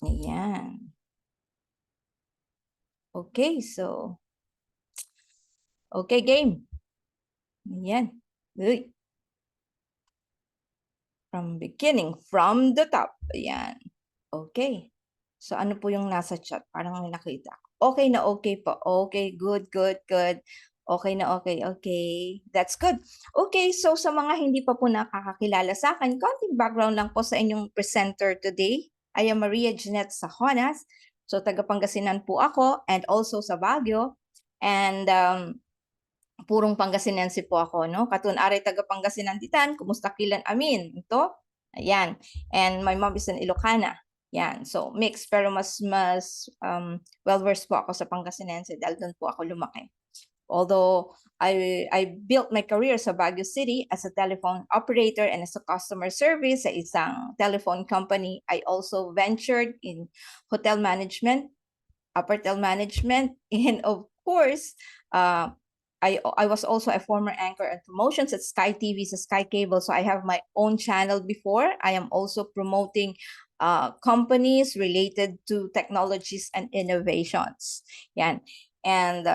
Ayan. Okay, so, okay, game. Ayan. Uy. From beginning, from the top. Ayan. Okay. So, ano po yung nasa chat? Parang may nakita. Okay na okay po. Okay, good, good, good. Okay na okay, okay. That's good. Okay, so sa mga hindi pa po nakakakilala sa akin, konting background lang po sa inyong presenter today. I am Maria Jeanette Sajonas. So, taga Pangasinan po ako and also sa Baguio. And purong Pangasinense po ako, no? Katun are taga Pangasinan ditan, kumusta kilan amin? Ito, ayan. And my mom is an Ilocana. Yan. So, mix. Pero mas well-versed po ako sa Pangasinense dahil doon po ako lumaki. Although I built my career sa Baguio City as a telephone operator and as a customer service sa isang telephone company, I also ventured in hotel management, upper management, and of course, I was also a former anchor and promotions at Sky TV, sa Sky Cable. So I have my own channel before. I am also promoting companies related to technologies and innovations. Yan. And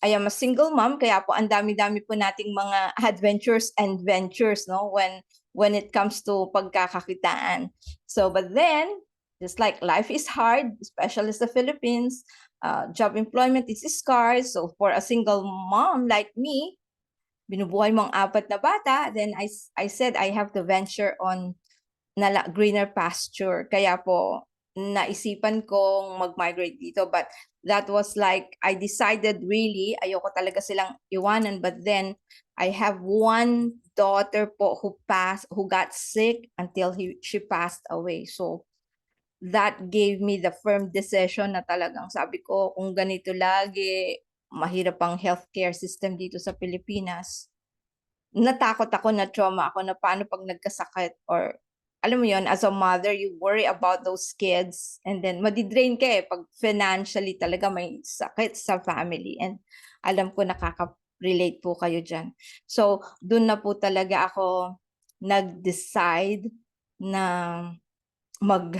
I am a single mom, kaya po ang dami-dami po nating mga adventures and ventures, no, when it comes to pagkakakitaan. So, but then, just like life is hard, especially sa Philippines, job employment is scarce. So for a single mom like me, binubuhay mo ang 4 na bata, then I said I have to venture on greener pasture. Kaya po, naisipan kong mag-migrate dito. But that was like, I decided really, ayoko talaga silang iwanan. But then, I have one daughter po who got sick until she passed away. So, that gave me the firm decision na talagang sabi ko, kung ganito lagi, mahirap ang healthcare system dito sa Pilipinas. Natakot ako, na trauma ako na paano pag nagkasakit, or alam mo yon, as a mother, you worry about those kids and then madidrain ka pag financially talaga may sakit sa family. And alam ko nakaka-relate po kayo dyan. So, dun na po talaga ako nag-decide na mag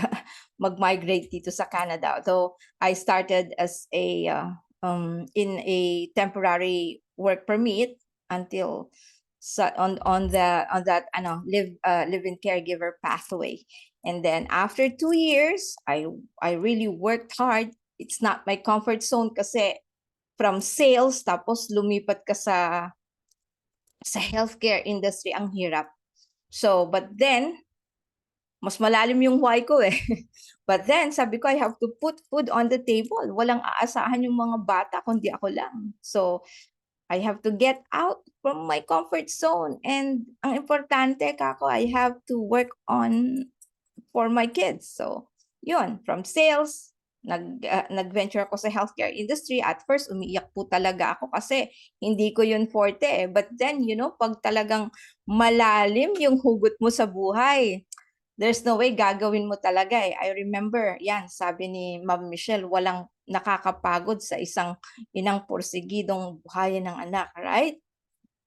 mag-migrate dito sa Canada. So I started as a in a temporary work permit until on that live-in caregiver pathway. And then after 2 years, I really worked hard. It's not my comfort zone kasi from sales tapos lumipat ka sa healthcare industry, ang hirap. So but then mas malalim yung why ko eh. But then, sabi ko, I have to put food on the table. Walang aasahan yung mga bata, kundi ako lang. So, I have to get out from my comfort zone. And ang importante, kako, I have to work on for my kids. So, yun, from sales, nag-venture ako sa healthcare industry. At first, umiiyak po talaga ako kasi hindi ko yun forte eh. But then, pag talagang malalim yung hugot mo sa buhay, there's no way gagawin mo talaga eh. I remember, yan, sabi ni Ma'am Michelle, walang nakakapagod sa isang inang porsigidong buhayin ng anak, right?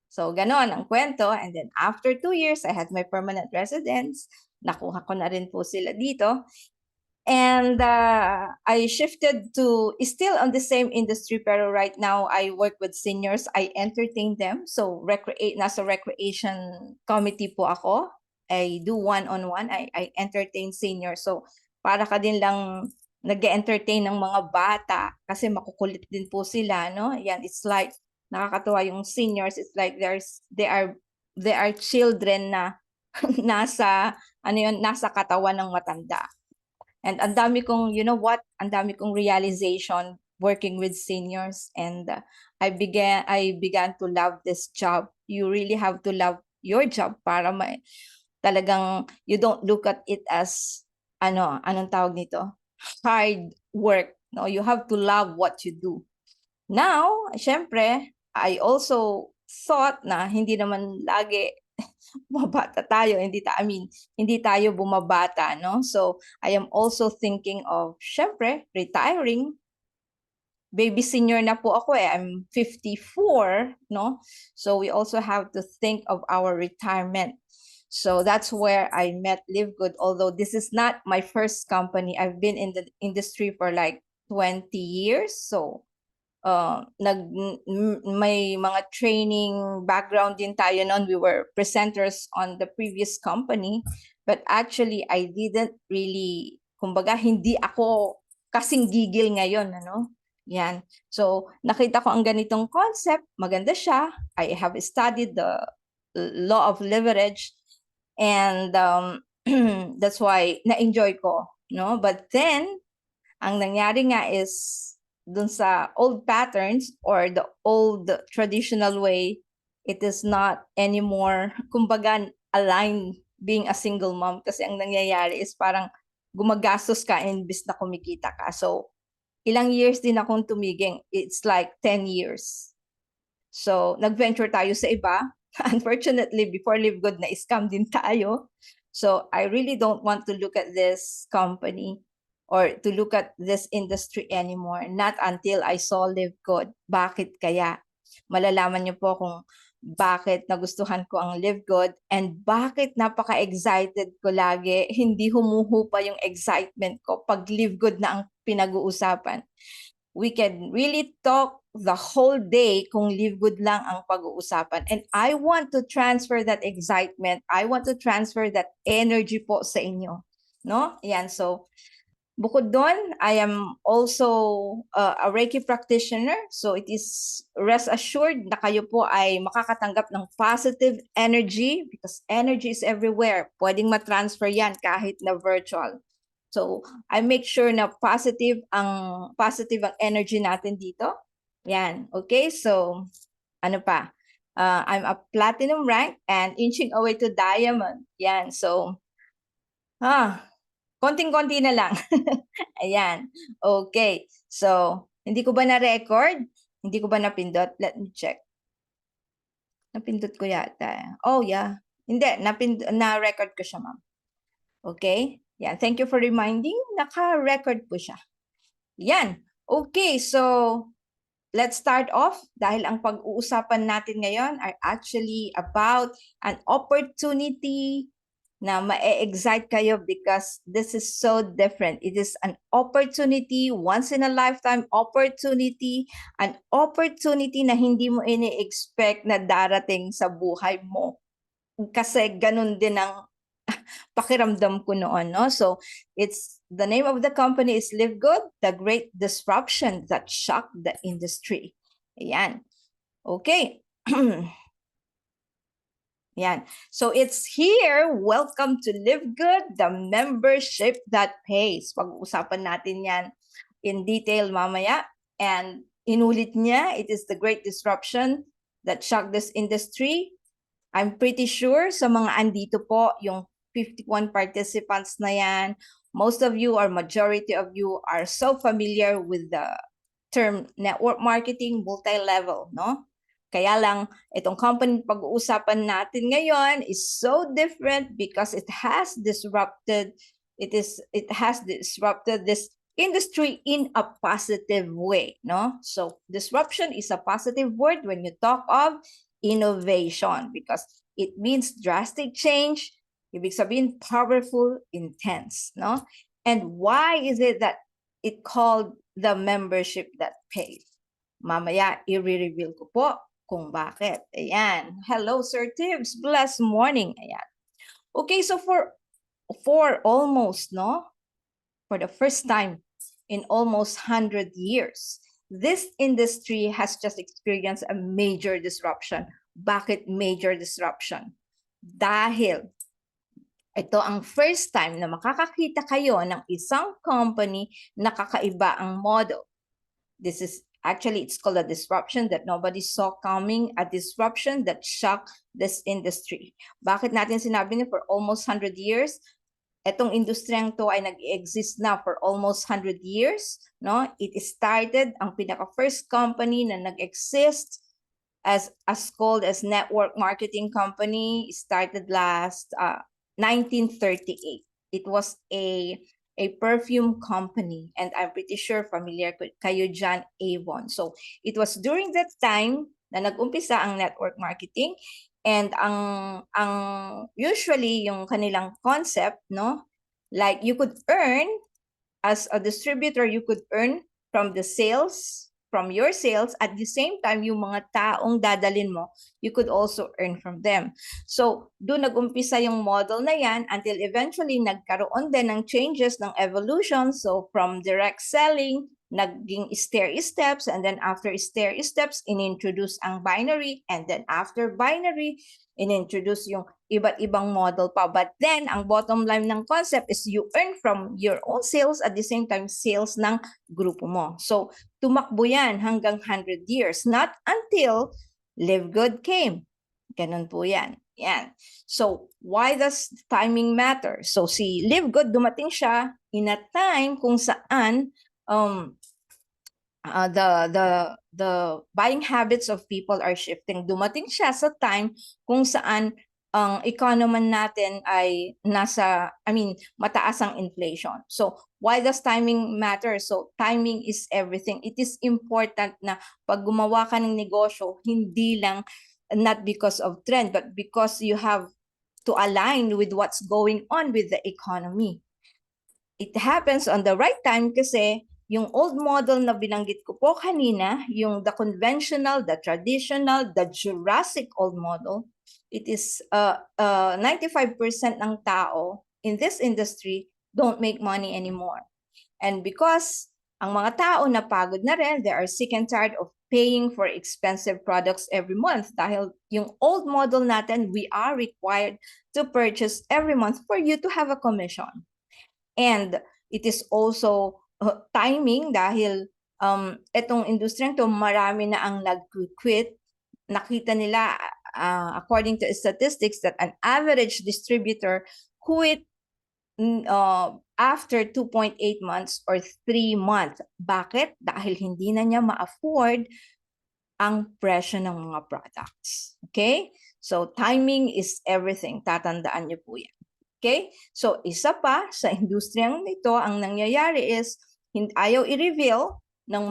So, ganon ang kwento. And then after 2 years, I had my permanent residence. Nakuha ko na rin po sila dito. And I shifted to, still on the same industry, pero right now I work with seniors. I entertain them. So, nasa recreation committee po ako. I do one-on-one. I entertain seniors. So, para ka din lang nag-entertain ng mga bata kasi makukulit din po sila, no? Yan, it's like, nakakatuwa yung seniors. It's like they are children na nasa katawan ng matanda. And ang dami kong, ang dami kong realization working with seniors. And I began to love this job. You really have to love your job para talagang you don't look at it as, anong tawag nito? Hard work. No, you have to love what you do. Now, syempre, I also thought na hindi naman lagi bumabata tayo, hindi tayo bumabata, no? So, I am also thinking of, syempre, retiring. Baby senior na po ako eh. I'm 54, no? So, we also have to think of our retirement. So that's where I met Live Good, although this is not my first company. I've been in the industry for like 20 years. So may mga training background din tayo noon. We were presenters on the previous company, but actually I didn't really, kumbaga hindi ako kasing gigil ngayon, ano? Yan. So nakita ko ang ganitong concept, maganda siya. I have studied the law of leverage, and that's why na-enjoy ko, no? But then ang nangyari nga is dun sa old patterns or the old traditional way, it is not anymore, kumbaga, aligned being a single mom, kasi ang nangyayari is parang gumagastos ka imbis na kumikita ka. So, ilang years din akong tumiging. It's like 10 years. So, nag-venture tayo sa iba. Unfortunately, before Live Good, na-scam din tayo. So, I really don't want to look at this company or to look at this industry anymore. Not until I saw Live Good. Bakit kaya? Malalaman niyo po kung bakit nagustuhan ko ang Live Good and bakit napaka-excited ko lagi. Hindi humuhupa yung excitement ko pag Live Good na ang pinag-uusapan. We can really talk the whole day kung Live Good lang ang pag-uusapan. And I want to transfer that excitement. I want to transfer that energy po sa inyo. No? Yan. So, bukod doon, I am also a Reiki practitioner. So, it is rest assured na kayo po ay makakatanggap ng positive energy because energy is everywhere. Pwedeng matransfer yan kahit na virtual. So, I make sure na positive ang energy natin dito. Yan. Okay? So, ano pa? I'm a platinum rank and inching away to diamond. Yan. So, konting-konti na lang. Ayan. Okay. So, hindi ko ba na-record? Hindi ko ba napindot? Let me check. Napindot ko yata. Oh, yeah. Hindi. Na-record ko siya, ma'am. Okay? Yeah, thank you for reminding. Naka-record po siya. Yan. Okay, so let's start off dahil ang pag-uusapan natin ngayon are actually about an opportunity na ma-excite kayo because this is so different. It is an opportunity, once in a lifetime opportunity, an opportunity na hindi mo ini-expect na darating sa buhay mo. Kasi ganun din ang pakiramdam ko noon, no? So, the name of the company is Live Good, the great disruption that shocked the industry. Ayan. Okay. Yan. So, it's here. Welcome to Live Good, the membership that pays. Pag-uusapan natin yan in detail mamaya. And inulit niya, it is the great disruption that shocked this industry. I'm pretty sure sa mga andito po, yung 51 participants na yan, most of you or majority of you are so familiar with the term network marketing multi-level, no? Kaya lang, itong company pag-uusapan natin ngayon is so different because it has disrupted this industry in a positive way, no? So disruption is a positive word when you talk of innovation because it means drastic change. Ibig sabihin, powerful, intense, no? And why is it that it called the membership that pays? Mamaya, i-reveal ko po kung bakit. Ayan. Hello, Sir Tibbs. Blessed morning. Ayan. Okay, so for almost, no? For the first time in almost 100 years, this industry has just experienced a major disruption. Bakit major disruption? Dahil ito ang first time na makakakita kayo ng isang company na kakaiba ang model. This is actually, it's called a disruption that nobody saw coming, a disruption that shocked this industry. Bakit natin sinabi na for almost 100 years? Etong industriyang to ay nag-exist na for almost 100 years. No? It started, ang pinaka-first company na nag-exist as called as network marketing company started last 1938. It was a perfume company, and I'm pretty sure familiar kayo dyan, Avon. So it was during that time na nag-umpisa ang network marketing, And ang usually yung kanilang concept, no? Like you could earn as a distributor, you could earn from the sales, from your sales. At the same time, yung mga taong dadalin mo, you could also earn from them. So, doon nag-umpisa yung model na yan until eventually nagkaroon din ng changes, ng evolution. So, from direct selling, naging stair-steps, and then after stair-steps, inintroduce ang binary, and then after binary, inintroduce yung iba't ibang model pa. But then, ang bottom line ng concept is you earn from your own sales at the same time sales ng grupo mo. So, tumakbo yan hanggang 100 years, not until Live Good came. Ganun po yan. Yan. So, why does timing matter? So, si Live Good, dumating siya in a time kung saan the buying habits of people are shifting. Dumating siya sa time kung saan ang economy natin ay mataas ang inflation. So, why does timing matter? So, timing is everything. It is important na pag gumawa ka ng negosyo, hindi lang not because of trend, but because you have to align with what's going on with the economy. It happens on the right time kasi yung old model na binanggit ko po kanina, yung the conventional, the traditional, the Jurassic old model, it is 95% ng tao in this industry don't make money anymore. And because ang mga tao napagod na rin, they are sick and tired of paying for expensive products every month. Dahil yung old model natin, we are required to purchase every month for you to have a commission. And it is also timing dahil itong industriya to marami na ang nag-quit. Nakita nila according to statistics that an average distributor quit after 2.8 months or 3 months. Bakit? Dahil hindi na niya ma-afford ang presyo ng mga products. Okay? So timing is everything. Tatandaan niyo po yan. Okay? So, isa pa sa industriyang ito, ang nangyayari is, ayaw i-reveal ng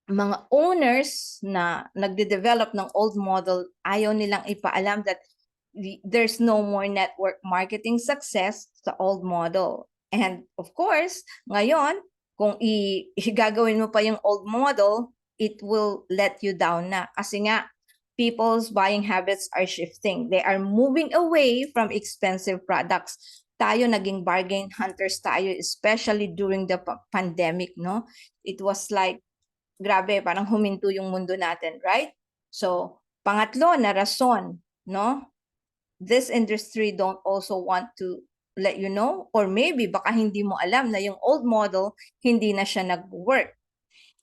mga owners na nagde-develop ng old model, ayaw nilang ipaalam that there's no more network marketing success sa old model. And of course, ngayon, kung gagawin mo pa yung old model, it will let you down na. Kasi nga, people's buying habits are shifting. They are moving away from expensive products. Tayo naging bargain hunters tayo, especially during the pandemic, no? It was like, grabe, parang huminto yung mundo natin, right? So, pangatlo na rason, no? This industry don't also want to let you know, or maybe baka hindi mo alam na yung old model, hindi na siya nag-work.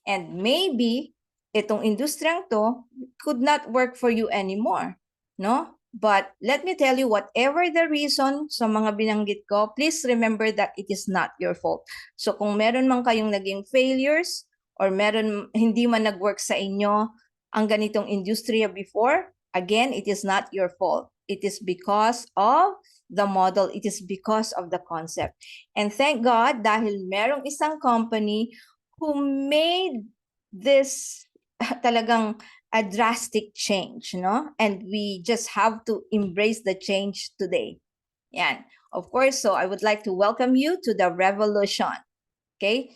And maybe, itong industriyang to could not work for you anymore, no? But let me tell you, whatever the reason sa mga binanggit ko, please remember that it is not your fault. So kung meron man kayong naging failures or meron hindi man nag-work sa inyo ang ganitong industriya before, again, it is not your fault. It is because of the model. It is because of the concept. And thank God, dahil merong isang company who made this talagang a drastic change, no? And we just have to embrace the change today. Yan. Of course, so I would like to welcome you to the revolution. Okay?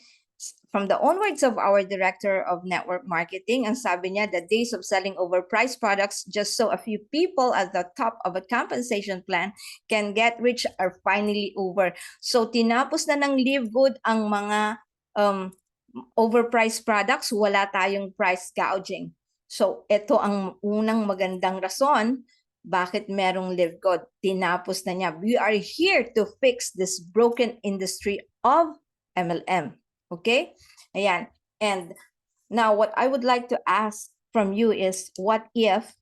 From the onwards of our director of network marketing, ang sabi niya, the days of selling overpriced products just so a few people at the top of a compensation plan can get rich are finally over. So tinapos na ng Live Good ang mga overpriced products, wala tayong price gouging. So ito ang unang magandang rason bakit merong Live Good. Tinapos na niya. We are here to fix this broken industry of MLM. Okay? Ayan. And now what I would like to ask from you is, what if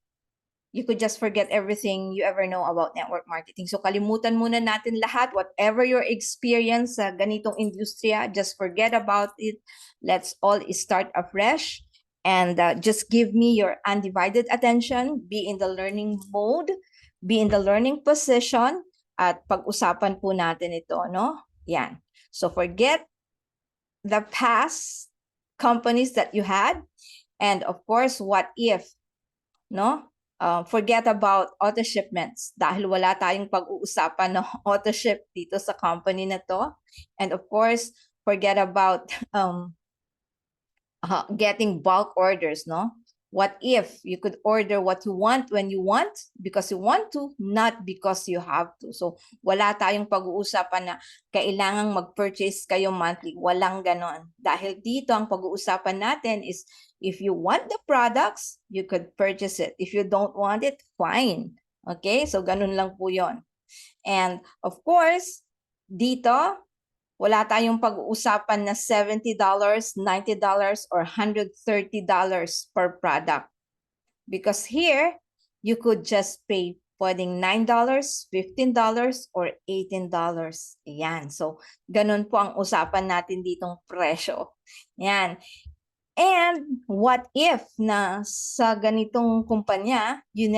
you could just forget everything you ever know about network marketing? So kalimutan muna natin lahat, whatever your experience sa ganitong industriya, just forget about it. Let's all start afresh. And just give me your undivided attention, be in the learning mode, be in the learning position, at pag-usapan po natin ito, no? Yan. So forget the past companies that you had, and of course, what if, no? Forget about auto shipments dahil wala tayong pag-uusapan ng auto ship dito sa company na to. And of course, forget about getting bulk orders, no? What if you could order what you want when you want because you want to, not because you have to. So wala tayong pag-uusapan na kailangang mag-purchase kayo monthly. Walang ganon. Dahil dito ang pag-uusapan natin is if you want the products, you could purchase it. If you don't want it, fine. Okay? So ganun lang po yon. And of course, dito, wala tayong pag-uusapan na $70, $90, or $130 per product. Because here, you could just pay pwedeng $9, $15, or $18. Ayan. So, ganun po ang usapan natin ditong presyo. Ayan. And what if na sa ganitong kumpanya, you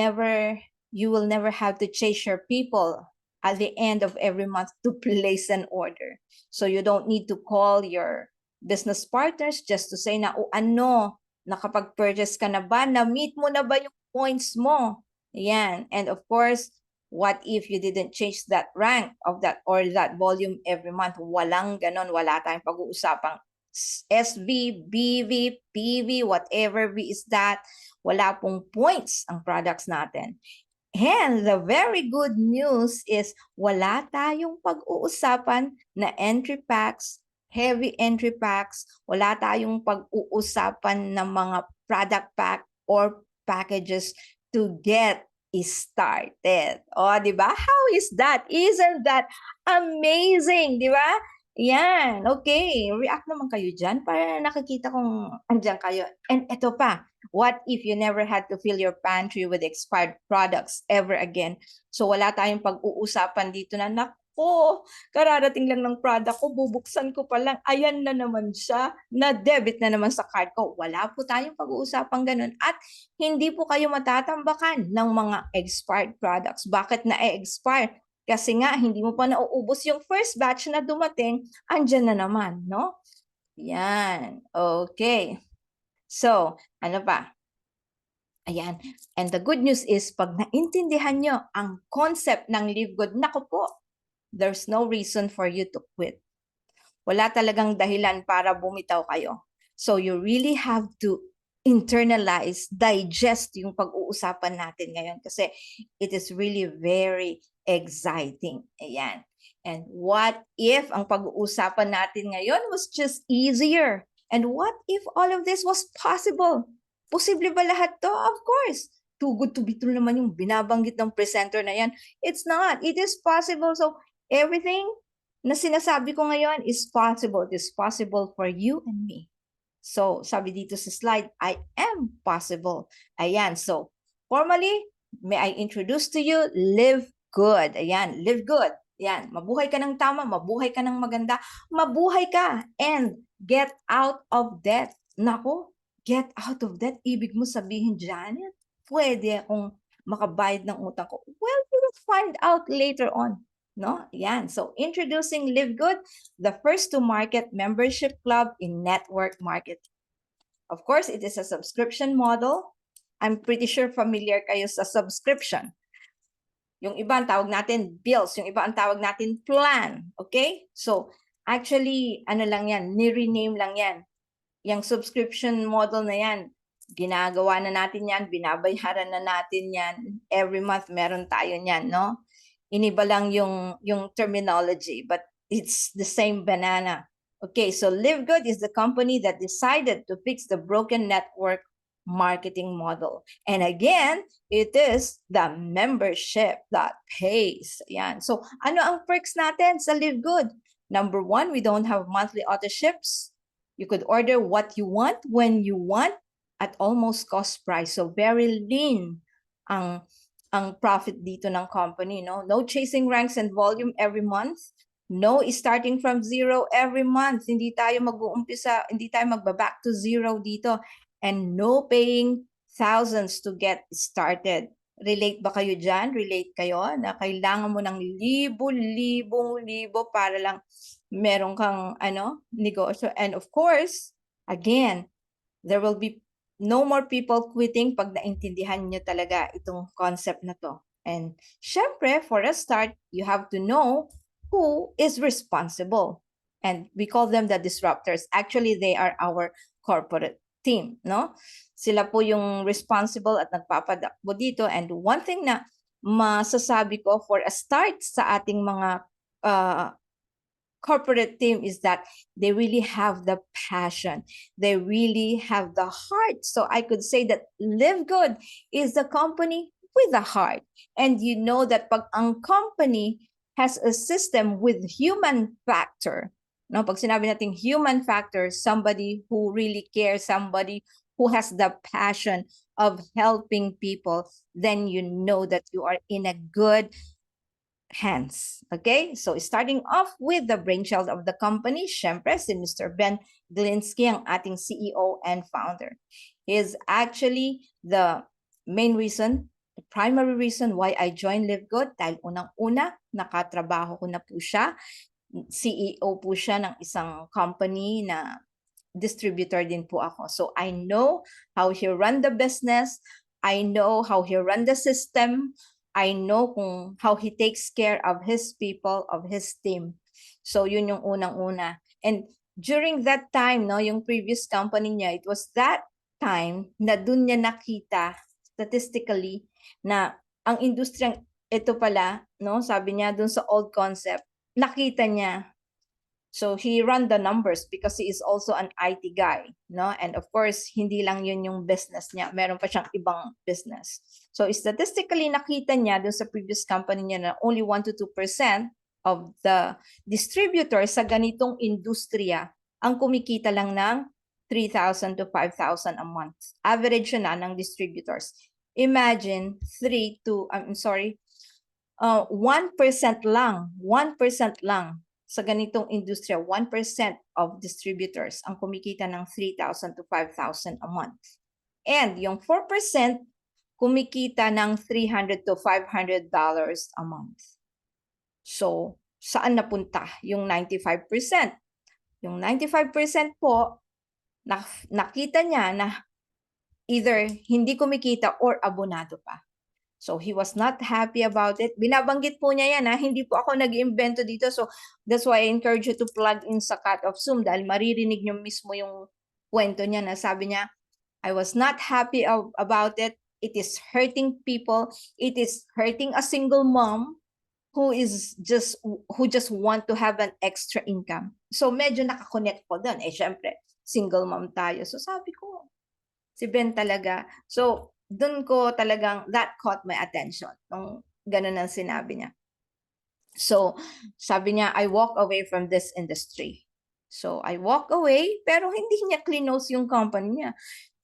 will never have to chase your people at the end of every month to place an order. So you don't need to call your business partners just to say na, nakapag-purchase ka na ba? Na-meet mo na ba yung points mo? Ayan. And of course, what if you didn't change that rank of that or that volume every month? Walang ganon. Wala tayong pag-uusapang SV, BV, PV, whatever V is that. Wala pong points ang products natin. And the very good news is wala tayong pag-uusapan na entry packs, heavy entry packs, wala tayong pag-uusapan ng mga product pack or packages to get started. O, di ba? How is that? Isn't that amazing? Di ba? Yan. Okay. React naman kayo dyan para nakikita kong andyan kayo. And ito pa. What if you never had to fill your pantry with expired products ever again? So wala tayong pag-uusapan dito na, nako, kararating lang ng product ko, bubuksan ko pa lang, ayan na naman siya, na-debit na naman sa card ko. Wala po tayong pag-uusapan ganun. At hindi po kayo matatambakan ng mga expired products. Bakit na-expire? Kasi nga, hindi mo pa nauubos yung first batch na dumating, andyan na naman, no? Yan. Okay. So, ano pa? Ayan. And the good news is, pag naintindihan nyo ang concept ng Live Good, naku po, there's no reason for you to quit. Wala talagang dahilan para bumitaw kayo. So you really have to internalize, digest yung pag-uusapan natin ngayon kasi it is really very exciting. Ayan. And what if ang pag-uusapan natin ngayon was just easier? And what if all of this was possible? Posible ba lahat to? Of course. Too good to be true naman yung binabanggit ng presenter na yan. It's not. It is possible. So everything na sinasabi ko ngayon is possible. It is possible for you and me. So sabi dito sa slide, I am possible. Ayan. So formally, may I introduce to you Live Good. Ayan. Live Good. Ayan. Mabuhay ka ng tama. Mabuhay ka ng maganda. Mabuhay ka and get out of debt. Nako, get out of debt. Ibig mo sabihin dyan, pwede akong makabayad ng utang ko. Well, you will find out later on. No? Yan. So, introducing Live Good, the first to market membership club in network marketing. Of course, it is a subscription model. I'm pretty sure familiar kayo sa subscription. Yung iba ang tawag natin bills, yung iba ang tawag natin plan. Okay? So, actually, ano lang yan, ni-rename lang yan. Yung subscription model na yan, ginagawa na natin yan, binabayaran na natin yan. Every month, meron tayo yan, no? Iniba lang yung terminology, but it's the same banana. Okay, so Live Good is the company that decided to fix the broken network marketing model. And again, it is the membership that pays. Yan. So, ano ang perks natin sa Live Good? Number one, we don't have monthly auto ships. You could order what you want, when you want, at almost cost price. So, very lean ang profit dito ng company, no? No chasing ranks and volume every month. No starting from zero every month. Hindi tayo mag-uumpisa, hindi tayo magba-back to zero dito. And no paying thousands to get started. Relate ba kayo dyan? Relate kayo na kailangan mo ng libo para lang meron kang negosyo. And of course, again, there will be no more people quitting pag naintindihan nyo talaga itong concept na to. And syempre, for a start, you have to know who is responsible. And we call them the disruptors. Actually, they are our corporate team, no? Sila po yung responsible at nagpapadakbo dito. And one thing na masasabi ko for a start sa ating mga corporate team is that they really have the passion. They really have the heart. So I could say that Live Good is the company with a heart. And you know that pag ang company has a system with human factor, no? Pag sinabi natin human factor, somebody who really cares, somebody who has the passion of helping people, then you know that you are in a good hands. Okay, so starting off with the brainchild of the company, syempre si Mr. Ben Glinsky, ang ating CEO and founder. He is actually the main reason, the primary reason why I joined Live Good, dahil unang-una, nakatrabaho ko na po siya. CEO po siya ng isang company na distributor din po ako. So I know how he run the business. I know how he run the system. I know kung how he takes care of his people, of his team. So yun yung unang-una. And during that time, no, yung previous company niya, it was that time na dun niya nakita statistically na ang industriyang ito pala, no, sabi niya dun sa old concept, nakita niya. So he run the numbers because he is also an IT guy, no? And of course, hindi lang yun yung business niya. Meron pa siyang ibang business. So statistically, nakita niya dun sa previous company niya na only 1 to 2% of the distributors sa ganitong industriya ang kumikita lang ng 3,000 to 5,000 a month. Average na ng distributors. Imagine 1% lang, 1% lang sa ganitong industriya, 1% of distributors ang kumikita ng 3,000 to 5,000 a month. And yung 4% kumikita ng $300 to $500 a month. So, saan napunta yung 95%? Yung 95% po, nakita niya na either hindi kumikita or abonado pa. So he was not happy about it. Binabanggit po niya yan, hindi po ako nag-iimbento dito. So that's why I encourage you to plug in sa Cut of Zoom dahil maririnig niyo mismo yung kwento niya na sabi niya, I was not happy about it. It is hurting people. It is hurting a single mom who just want to have an extra income. So medyo nakakonect ko doon. Syempre, single mom tayo. So sabi ko, si Ben talaga. So doon ko talagang, that caught my attention. Nung ganun ang sinabi niya. So, sabi niya, I walk away from this industry. So, I walk away, pero hindi niya close yung company niya.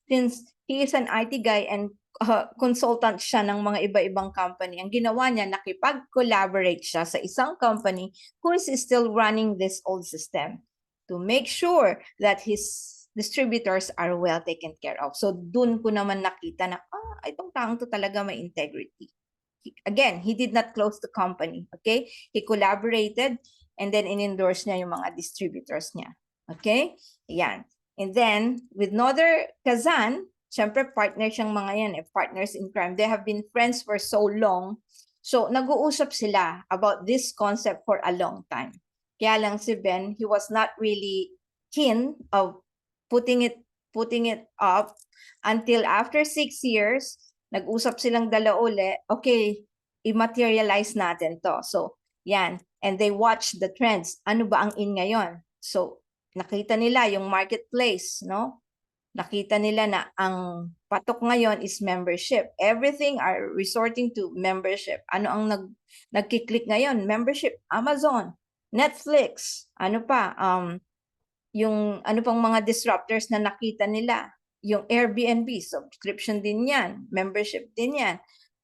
Since he is an IT guy and consultant siya ng mga iba-ibang company, ang ginawa niya, nakipag-collaborate siya sa isang company who is still running this old system to make sure that his distributors are well taken care of. So, dun ko naman nakita na, itong taong to talaga may integrity. Again, he did not close the company, okay? He collaborated and then in-endorse niya yung mga distributors niya. Okay? Yan. And then, with Noder Kazan, syempre partner siyang mga yan, partners in crime. They have been friends for so long. So, nag-uusap sila about this concept for a long time. Kaya lang si Ben, he was not really keen of putting it up until after 6 years, nag-usap silang dalawa uli, okay, i-materialize natin to. So, yan. And they watch the trends. Ano ba ang in ngayon? So, nakita nila yung marketplace, no? Nakita nila na ang patok ngayon is membership. Everything are resorting to membership. Ano ang nagkiklik ngayon? Membership. Amazon, Netflix, ano pa? Yung ano pang mga disruptors na nakita nila, yung Airbnb, subscription din yan, membership din yan.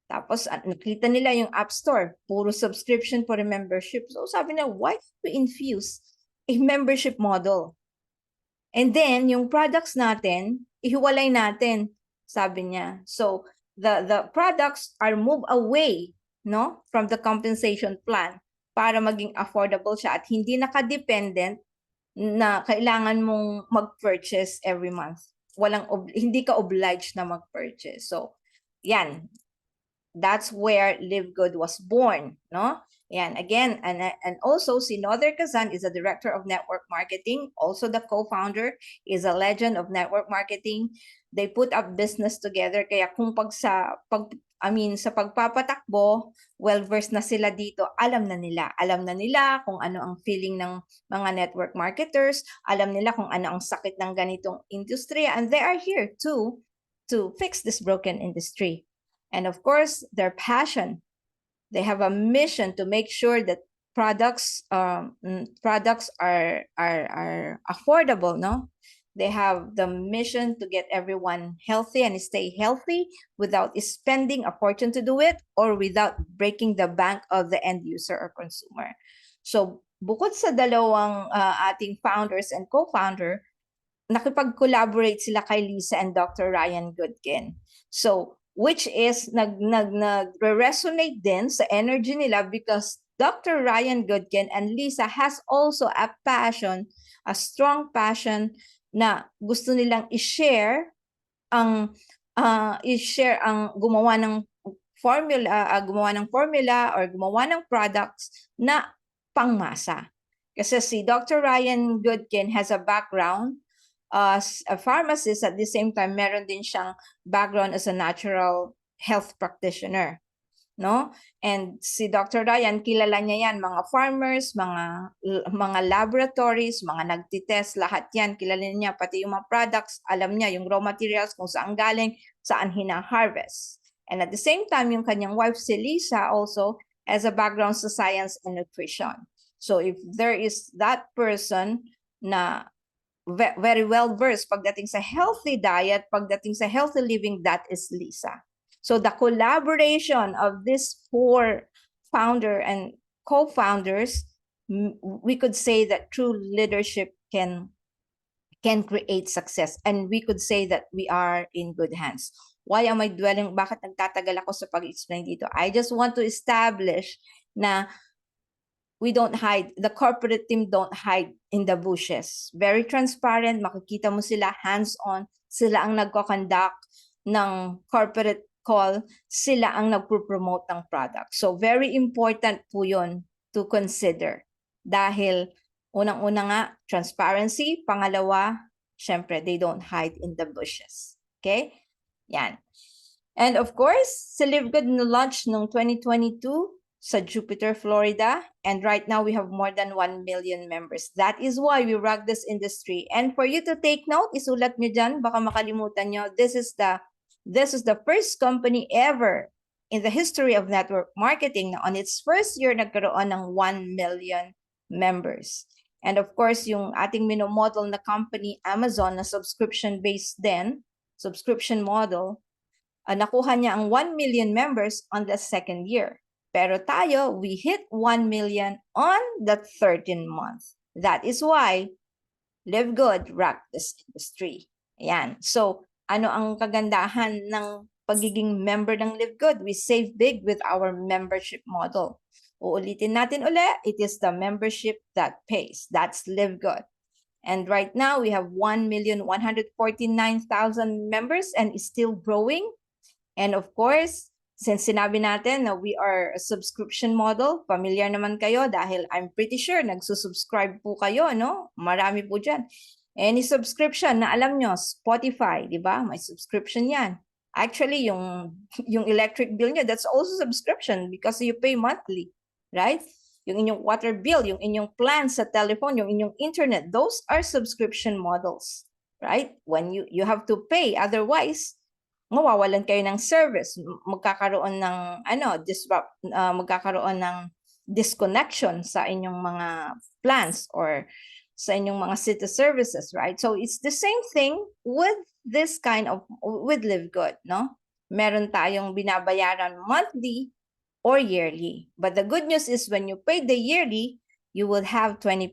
Tapos nakita nila yung App Store, puro subscription for a membership. So sabi na, why to infuse a membership model? And then, yung products natin, ihiwalay natin, sabi niya. So, the products are moved away, no, from the compensation plan para maging affordable siya at hindi nakadependent na kailangan mong mag-purchase every month. hindi ka obliged na mag-purchase. So, yan. That's where Live Good was born, no? And again, and also si Noder Kazan is a director of network marketing. Also the co-founder is a legend of network marketing. They put up business together. Kaya kung sa pagpapatakbo, well-versed na sila dito, alam na nila. Alam na nila kung ano ang feeling ng mga network marketers. Alam nila kung ano ang sakit ng ganitong industriya. And they are here to fix this broken industry. And of course, their passion. They have a mission to make sure that products are affordable, no? They have the mission to get everyone healthy and stay healthy without spending a fortune to do it or without breaking the bank of the end user or consumer. So, bukod sa dalawang ating founders and co-founder, nakipag-collaborate sila kay Lisa and Dr. Ryan Goodkin. So, which is nag-resonate din sa energy nila because Dr. Ryan Goodkin and Lisa has also a passion, a strong passion na gusto nilang i-share ang gumawa ng formula or gumawa ng products na pangmasa. Kasi si Dr. Ryan Goodkin has a background as a pharmacist, at the same time meron din siyang background as a natural health practitioner, no? And si Dr. Ryan, kilala niya yan, mga farmers, mga laboratories, mga nagtitest, lahat yan, kilala niya, pati yung mga products, alam niya, yung raw materials, kung saan galing, saan hina-harvest. And at the same time, yung kanyang wife, si Lisa, also has a background sa science and nutrition. So if there is that person na very well versed pagdating sa healthy diet, pagdating sa healthy living, that is Lisa. So the collaboration of these 4 founder and co-founders, we could say that true leadership can create success, and we could say that we are in good hands. Why am I dwelling? Bakit nagtatagal ako sa pag-explain dito? I just want to establish na we don't hide, the corporate team don't hide in the bushes. Very transparent, makikita mo sila hands-on, sila ang nagko-conduct ng corporate call, sila ang nagpo-promote ng product. So very important po yun to consider. Dahil unang-una nga, transparency. Pangalawa, syempre, they don't hide in the bushes. Okay? Yan. And of course, si Live Good na-launch noong 2022, sa Jupiter, Florida, and right now we have more than 1 million members. That is why we rock this industry. And for you to take note, isulat nyo dyan, baka makalimutan nyo, this is the first company ever in the history of network marketing na on its first year nagkaroon ng 1 million members. And of course, yung ating minomodel na company, Amazon, na subscription-based din, subscription model, nakuha niya ang 1 million members on the second year. Pero tayo, we hit 1 million on the 13th month. That is why Live Good rocked this industry. Ayan. So, ano ang kagandahan ng pagiging member ng Live Good? We save big with our membership model. Uulitin natin ulit, it is the membership that pays. That's Live Good. And right now, we have 1,149,000 members and is still growing. And of course, since sinabi natin na we are a subscription model, familiar naman kayo dahil I'm pretty sure nagsusubscribe po kayo, no? Marami po dyan. Any subscription na alam nyo, Spotify, di ba? May subscription yan. Actually, yung electric bill nyo, that's also subscription because you pay monthly, right? Yung inyong water bill, yung inyong plan sa telephone, yung inyong internet, those are subscription models, right? When you have to pay, otherwise, mawawalan kayo ng service, magkakaroon ng magkakaroon ng disconnection sa inyong mga plans or sa inyong mga city services, right? So it's the same thing with this with Live Good, no? Meron tayong binabayaran monthly or yearly. But the good news is when you pay the yearly, you will have 20%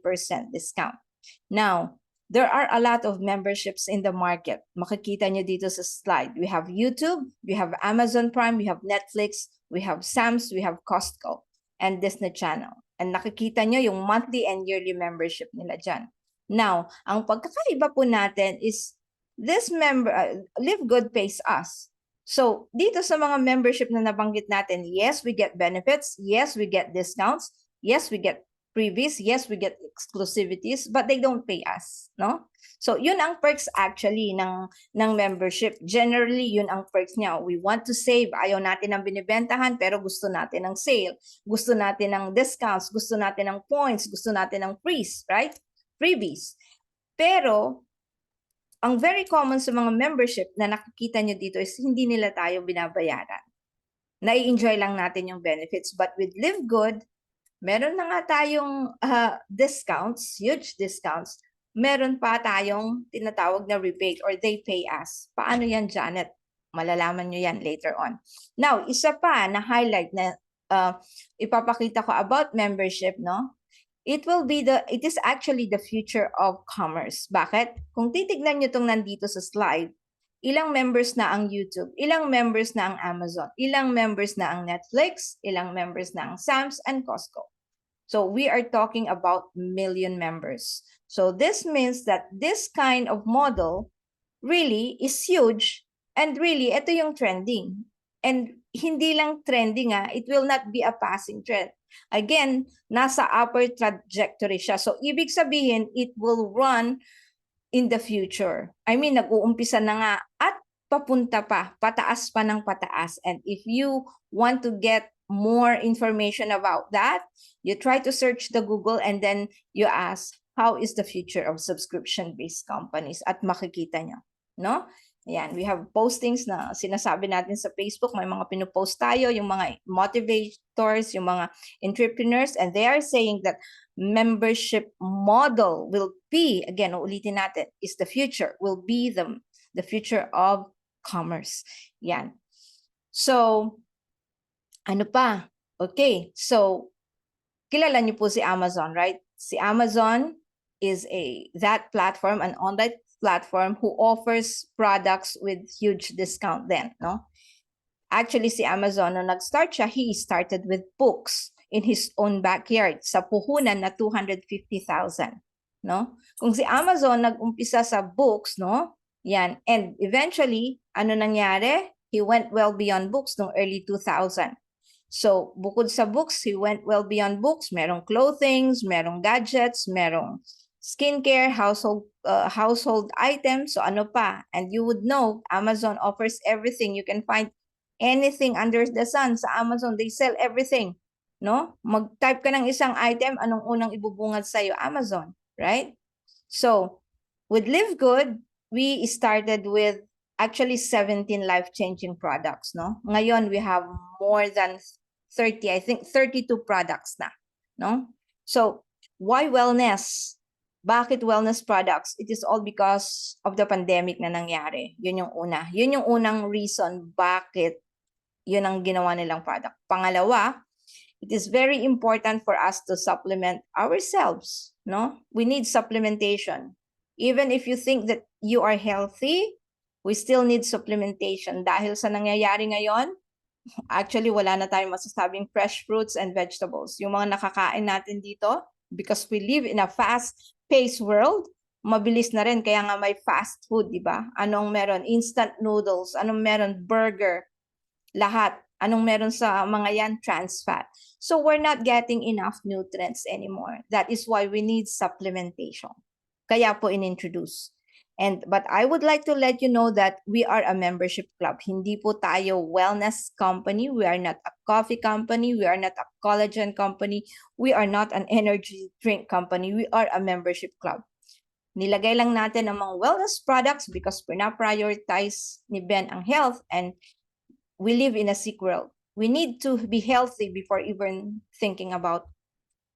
discount. Now, there are a lot of memberships in the market. Makikita nyo dito sa slide. We have YouTube, we have Amazon Prime, we have Netflix, we have Sam's, we have Costco, and Disney Channel. And nakikita nyo yung monthly and yearly membership nila dyan. Now, ang pagkakaiba po natin is this Live Good pays us. So, dito sa mga membership na nabanggit natin, yes, we get benefits, yes, we get discounts, yes, we get freebies, yes, we get exclusivities, but they don't pay us, no? So, yun ang perks actually ng membership. Generally, yun ang perks niya. We want to save, ayaw natin ng binibentahan, pero gusto natin ng sale, gusto natin ng discounts, gusto natin ng points, gusto natin ng right? Freebies. Pero, ang very common sa mga membership na nakikita nyo dito is hindi nila tayo binabayaran. Nai-enjoy lang natin yung benefits. But with Live Good, meron na nga tayong discounts, huge discounts. Meron pa tayong tinatawag na rebate or they pay us. Paano yan, Janet? Malalaman nyo yan later on. Now, isa pa na highlight na ipapakita ko about membership, no? It is actually the future of commerce. Bakit? Kung titignan nyo itong nandito sa slide, ilang members na ang YouTube, ilang members na ang Amazon, ilang members na ang Netflix, ilang members na ang Sam's and Costco. So we are talking about million members. So this means that this kind of model really is huge and really ito yung trending. And hindi lang trending it will not be a passing trend. Again, nasa upper trajectory siya. So, ibig sabihin, it will run in the future. I mean, nag-uumpisa na nga at papunta pa, pataas pa ng pataas. And if you want to get more information about that, you try to search the Google and then you ask, how is the future of subscription-based companies? At makikita nyo, no? Ayan, we have postings na sinasabi natin sa Facebook, may mga pinupost tayo, yung mga motivators, yung mga entrepreneurs, and they are saying that membership model will be, again, ulitin natin, is the future, will be the future of commerce. Yan. So, ano pa? Okay, so, kilala niyo po si Amazon, right? Si Amazon is that platform, an online platform who offers products with huge discount then, no? Actually, si Amazon, nung nag-start siya, he started with books in his own backyard sa puhunan na 250,000, no? Kung si Amazon nag-umpisa sa books, no? Yan. And eventually, ano nangyari? He went well beyond books noong early 2000. So, bukod sa books, he went well beyond books. Merong clothings, merong gadgets, merong skincare, household items, so ano pa? And you would know, Amazon offers everything. You can find anything under the sun sa Amazon. They sell everything, no? Mag-type ka ng isang item, anong unang ibubungad sa'yo? Amazon, right? So, with Live Good, we started with actually 17 life-changing products, no? Ngayon, we have more than 30, I think 32 products na, no? So, why wellness? Bakit wellness products? It is all because of the pandemic na nangyari. Yun yung una. Yun yung unang reason bakit yun ang ginawa nilang product. Pangalawa, it is very important for us to supplement ourselves, no? We need supplementation. Even if you think that you are healthy, we still need supplementation. Dahil sa nangyayari ngayon, actually wala na tayong masasabing fresh fruits and vegetables. Yung mga nakakain natin dito, because we live in a fast-paced world, mabilis na rin, kaya nga may fast food, di ba? Anong meron? Instant noodles, anong meron? Burger, lahat. Anong meron sa mga yan? Trans fat. So we're not getting enough nutrients anymore. That is why we need supplementation. Kaya po in-introduce. But I would like to let you know that we are a membership club. Hindi po tayo wellness company. We are not a coffee company. We are not a collagen company. We are not an energy drink company. We are a membership club. Nilagay lang natin ang mga wellness products because pina-prioritize ni Ben ang health and we live in a sick world. We need to be healthy before even thinking about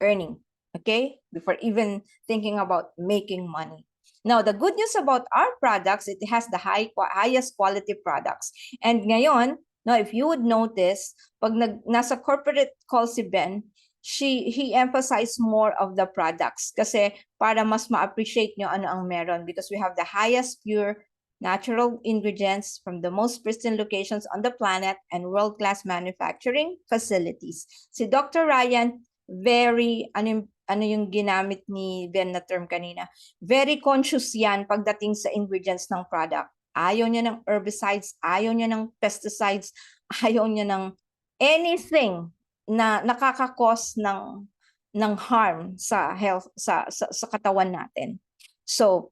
earning, okay? Before even thinking about making money. Now, the good news about our products, it has the highest quality products. And ngayon, no, if you would notice, pag nasa corporate call si Ben, he emphasized more of the products kasi para mas ma-appreciate nyo ano ang meron because we have the highest pure natural ingredients from the most pristine locations on the planet and world-class manufacturing facilities. Si Dr. Ryan, very ano yung ginamit ni Ben na term kanina. Very conscious yan pagdating sa ingredients ng product. Ayaw niya ng herbicides, ayaw niya ng pesticides, ayaw niya ng anything na nakaka-cause ng harm sa health sa katawan natin. So,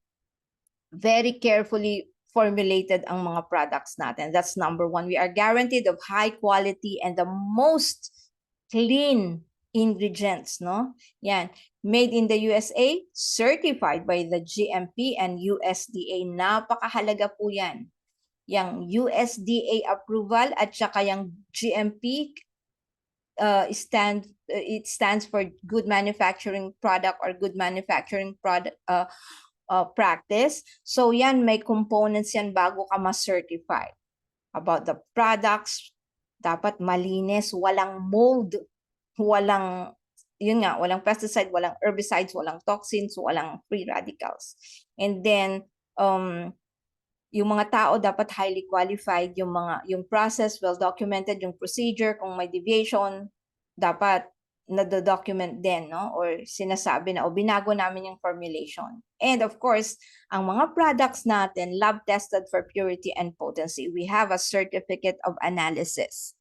very carefully formulated ang mga products natin. That's number one. We are guaranteed of high quality and the most clean ingredients, no? Yan. Made in the USA, certified by the GMP and USDA. Napakahalaga po yan. Yang USDA approval at saka yung GMP it stands for good manufacturing product or good manufacturing product practice. So yan, may components yan bago ka ma-certify. About the products, dapat malinis, walang mold, walang, yun nga, walang pesticide, walang herbicides, walang toxins, walang free radicals. And then, yung mga tao dapat highly qualified, yung process well documented, yung procedure, kung may deviation, dapat na-document din, no? Or sinasabi na, o binago namin yung formulation. And of course, ang mga products natin, lab tested for purity and potency. We have a certificate of analysis.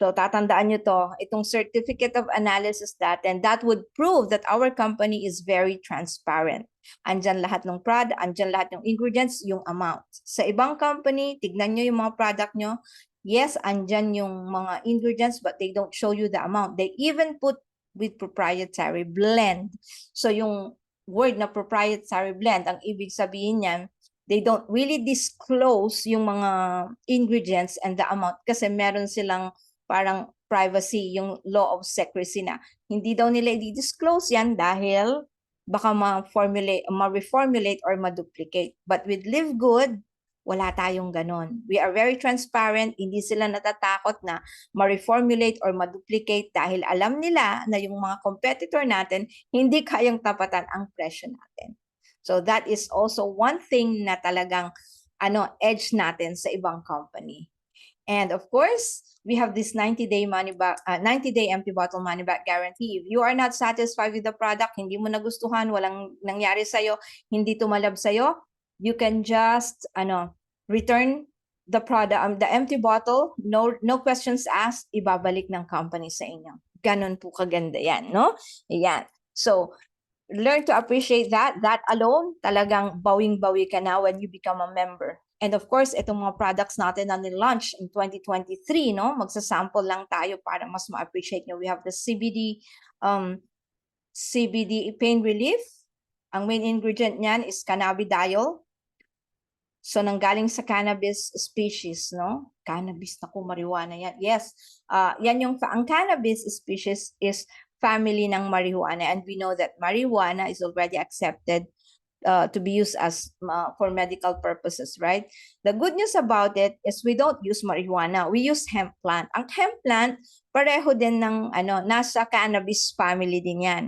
So tatandaan nyo to, itong certificate of analysis natin, that would prove that our company is very transparent. Andyan lahat ng product, andyan lahat ng ingredients, yung amount. Sa ibang company, tignan nyo yung mga product nyo, yes, andyan yung mga ingredients, but they don't show you the amount. They even put with proprietary blend. So yung word na proprietary blend, ang ibig sabihin niyan, they don't really disclose yung mga ingredients and the amount kasi meron silang parang privacy, yung law of secrecy na. Hindi daw nila i-disclose yan dahil baka ma-reformulate or ma-duplicate. But with Live Good, wala tayong ganon. We are very transparent, hindi sila natatakot na ma-reformulate or ma-duplicate dahil alam nila na yung mga competitor natin hindi kayang tapatan ang presyo natin. So that is also one thing na talagang edge natin sa ibang company. And of course, we have this 90-day empty bottle money back guarantee. If you are not satisfied with the product, hindi mo nagustuhan, walang nangyari sa'yo, hindi tumalab sa'yo, you can just return the product, the empty bottle, no questions asked, ibabalik ng company sa inyo. Ganon po kaganda yan, no? Ayan. So, learn to appreciate that. That alone, talagang bawing-bawi ka na when you become a member. And of course, itong mga products natin na ni-launch in 2023, no? Magsasample lang tayo para mas ma-appreciate nyo. We have the CBD pain relief. Ang main ingredient niyan is cannabidiol. So, nanggaling sa cannabis species, no? Cannabis, naku, marijuana yan. Yes, ang cannabis species is family ng marijuana. And we know that marijuana is already accepted to be used as for medical purposes, right? The good news about it is we don't use marijuana. We use hemp plant. Ang hemp plant, pareho din ng nasa cannabis family din yan.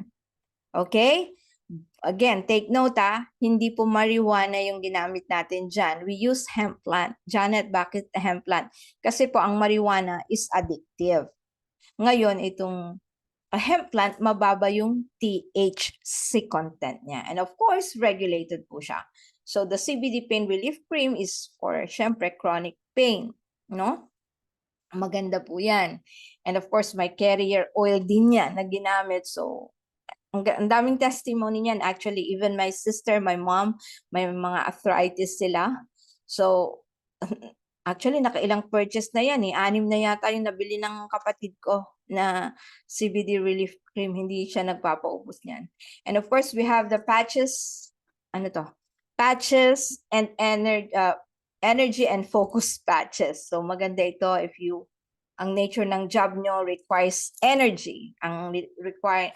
Okay? Again, take note hindi po marijuana yung ginamit natin dyan. We use hemp plant. Janet, bakit hemp plant? Kasi po ang marijuana is addictive. Ngayon, itong hemp plant, mababa yung THC content niya. And of course, regulated po siya. So the CBD Pain Relief Cream is for, syempre, chronic pain. No? Maganda po yan. And of course, may carrier oil din yan na ginamit. So, ang daming testimony niyan. Actually, even my sister, my mom, may mga arthritis sila. So, actually, nakailang purchase na yan. 6 na yata yung nabili ng kapatid ko na CBD relief cream. Hindi siya nagpapaubos niyan. And of course, we have the patches. Ano to? Patches and energy and focus patches. So, maganda ito if ang nature ng job nyo requires energy. Ang nire-require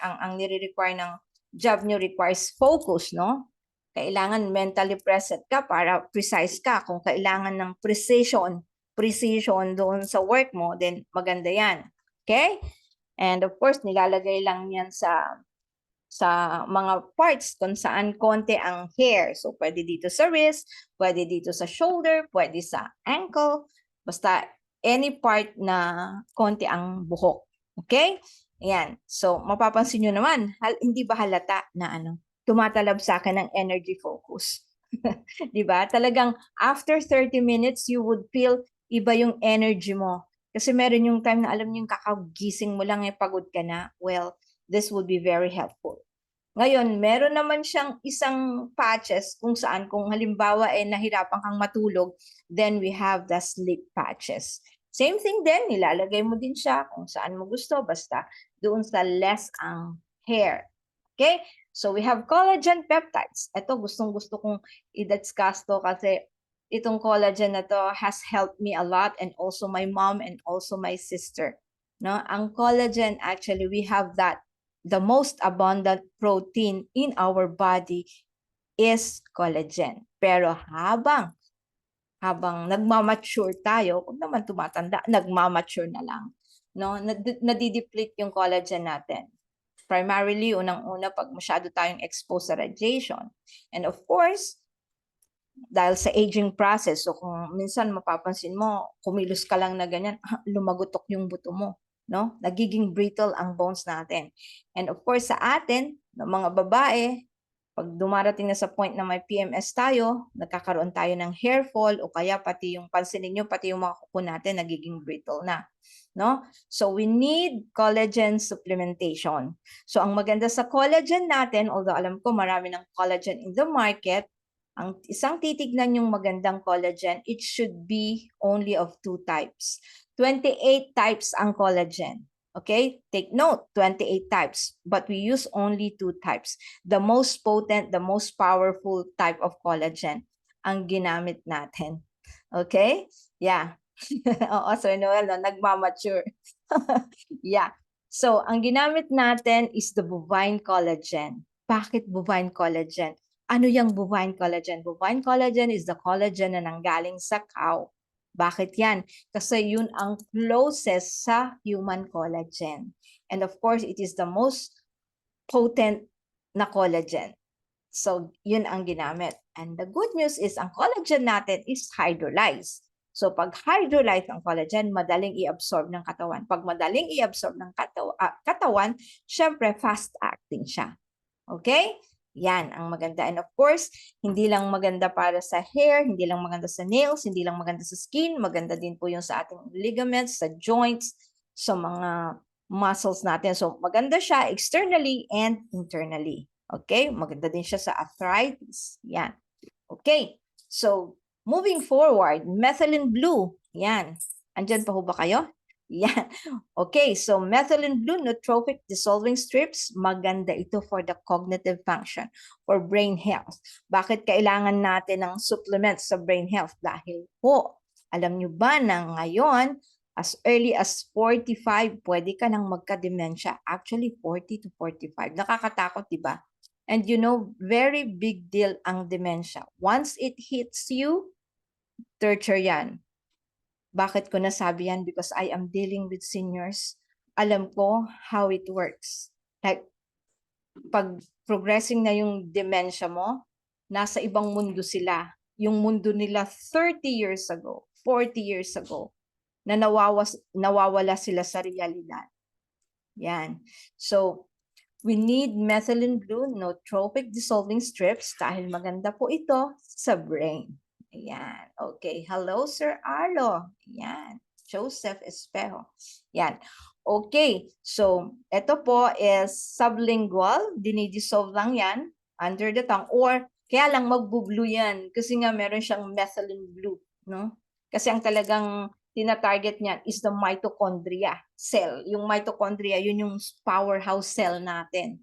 ng job nyo requires focus, no? Kailangan mentally present ka para precise ka. Kung kailangan ng precision doon sa work mo, then maganda yan. Okay? And of course, nilalagay lang yan sa mga parts kung saan konti ang hair. So, pwede dito sa wrist, pwede dito sa shoulder, pwede sa ankle, basta any part na konti ang buhok. Okay? Ayan. So, mapapansin nyo naman, hindi ba halata na tumatalab sa akin ng energy focus? 'Di ba? Talagang after 30 minutes, you would feel iba yung energy mo. Kasi meron yung time na alam niyo yung kakagising mo lang pagod ka na. Well, this would be very helpful. Ngayon, meron naman siyang isang patches kung saan kung halimbawa nahirapan kang matulog, then we have the sleep patches. Same thing din, nilalagay mo din siya kung saan mo gusto, basta doon sa less ang hair. Okay? So we have collagen peptides. Ito gustong-gusto kong i-discuss to kasi itong collagen na to has helped me a lot and also my mom and also my sister. No, ang collagen actually we have that the most abundant protein in our body is collagen. Pero habang nagmamature tayo, huwag naman tumatanda, nagmamature na lang. No, nadideplete yung collagen natin. Primarily, unang-una, pag masyado tayong exposed sa radiation. And of course, dahil sa aging process, so kung minsan mapapansin mo, kumilos ka lang na ganyan, lumagotok yung buto mo. No? Nagiging brittle ang bones natin. And of course, sa atin, ng mga babae, pag dumarating na sa point na may PMS tayo, nagkakaroon tayo ng hair fall o kaya pati yung pansinin nyo, pati yung mga kuko natin nagiging brittle na. No? So we need collagen supplementation. So ang maganda sa collagen natin, although alam ko marami ng collagen in the market, ang isang titignan yung magandang collagen, it should be only of 2 types. 28 types ang collagen. Okay? Take note, 28 types, but we use only 2 types. The most potent, the most powerful type of collagen ang ginamit natin. Okay? Yeah. Oo, Sir Noel, no? Nagmamature. Yeah. So, ang ginamit natin is the bovine collagen. Bakit bovine collagen? Ano yung bovine collagen? Bovine collagen is the collagen na nanggaling sa cow. Bakit yan? Kasi yun ang closest sa human collagen. And of course, it is the most potent na collagen. So, yun ang ginamit. And the good news is, ang collagen natin is hydrolyzed. So, pag hydrolyzed ang collagen, madaling i-absorb ng katawan. Pag madaling i-absorb ng katawan, syempre, fast-acting siya. Okay? Yan ang maganda. And of course, hindi lang maganda para sa hair, hindi lang maganda sa nails, hindi lang maganda sa skin, maganda din po yung sa ating ligaments, sa joints, sa mga muscles natin. So, maganda siya externally and internally. Okay? Maganda din siya sa arthritis. Yan. Okay. So, moving forward, methylene blue. Yan. Andyan pa ho ba kayo? Yan. Okay, so methylene blue nootropic dissolving strips, maganda ito for the cognitive function, for brain health. Bakit kailangan natin ng supplements sa brain health? Dahil po, alam nyo ba na ngayon, as early as 45, pwede ka nang magka-dementia. Actually, 40 to 45. Nakakatakot, di ba? And you know, very big deal ang dementia. Once it hits you, tertiary yan. Bakit ko nasabi yan? Because I am dealing with seniors. Alam ko how it works. Like, pag progressing na yung dementia mo, nasa ibang mundo sila. Yung mundo nila 30 years ago, 40 years ago, na nawawala sila sa realidad. Yan. So, we need methylene blue nootropic dissolving strips dahil maganda po ito sa brain. Ayan. Okay. Hello, Sir Arlo. Ayan. Joseph Espejo. Ayan. Okay. So, ito po is sublingual. Dinidissolve lang yan under the tongue. Or, kaya lang magbu-blue yan. Kasi nga meron siyang methylene blue. No? Kasi ang talagang tina-target niyan is the mitochondria cell. Yung mitochondria, yun yung powerhouse cell natin.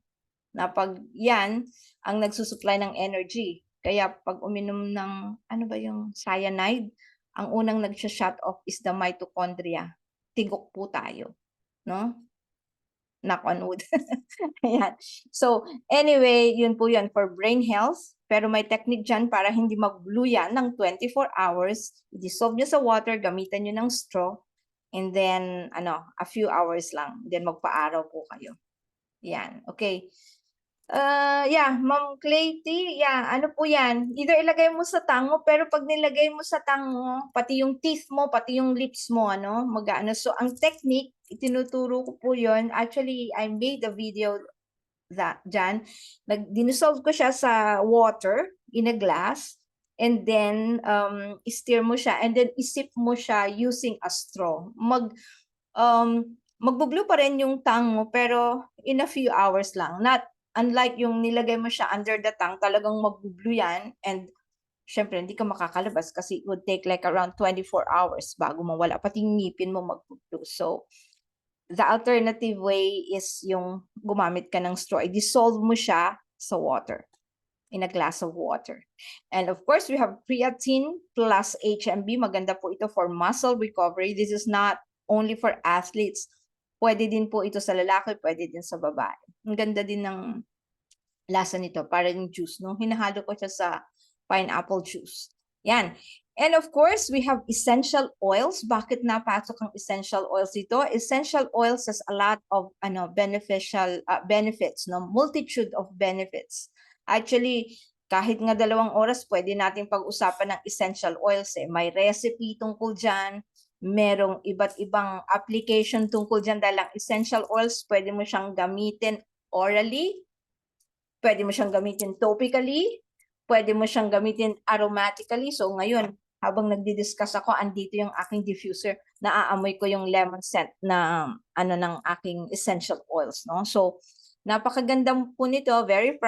Na pag yan, ang nagsusupply ng energy. Kaya pag uminom ng, ano ba yung cyanide, ang unang nag-shut off is the mitochondria. Tigok po tayo. No? Knock on wood. Ayan. So, anyway, yun po yun for brain health. Pero may technique dyan para hindi mag-blue yan ng 24 hours. I-dissolve nyo sa water, gamitan nyo ng straw. And then, a few hours lang. Then, magpa-araw po kayo. Yan. Okay. Yeah, Ma'am Clayty, yeah, ano po yan, either ilagay mo sa tango, pero pag nilagay mo sa tango, pati yung teeth mo, pati yung lips mo, ano, mag-ano. So, ang technique, itinuturo ko po yun. Actually, I made a video dyan. Dinusolve ko siya sa water in a glass, and then, stir mo siya, and then isip mo siya using a straw. Magbo-blue pa rin yung tongue mo, pero in a few hours lang. Not unlike yung nilagay mo siya under the tongue, talagang magbo-blue yan, and syempre hindi ka makakalabas kasi it would take like around 24 hours bago mawala, pati yung ngipin mo magbo-blue. So, the alternative way is yung gumamit ka ng straw. I-dissolve mo siya sa water, in a glass of water. And of course, we have creatine plus HMB. Maganda po ito for muscle recovery. This is not only for athletes. Pwede din po ito sa lalaki, pwede din sa babae. Ang ganda din ng lasa nito, parang juice, no? Hinahalo ko siya sa pineapple juice. Yan. And of course, we have essential oils. Bakit napasok ang essential oils dito? Essential oils has a lot of beneficial benefits, no? Multitude of benefits. Actually, kahit nga 2 oras, pwede natin pag-usapan ng essential oils. May recipe tungkol dyan, merong iba't ibang application tungkol dyan dahil ang essential oils, pwede mo siyang gamitin orally, pwede mo siyang gamitin topically, pwede mo siyang gamitin aromatically. So ngayon, habang nagdi-discuss ako, andito yung aking diffuser, naaamoy ko yung lemon scent na ng aking essential oils, no? So napakaganda po nito, very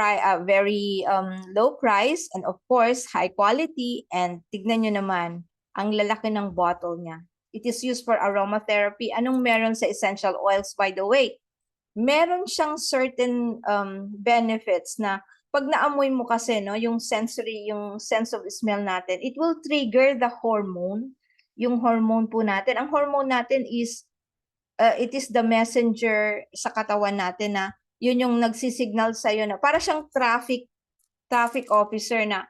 low price, and of course high quality, and tignan nyo naman ang lalaki ng bottle niya. It is used for aromatherapy. Anong meron sa essential oils, by the way? Meron siyang certain benefits na pag naamoy mo kasi, no, yung sense of smell natin, it will trigger the hormone, yung hormone po natin. Ang hormone natin is, it is the messenger sa katawan natin na yun yung nagsisignal sa'yo na para siyang traffic officer na,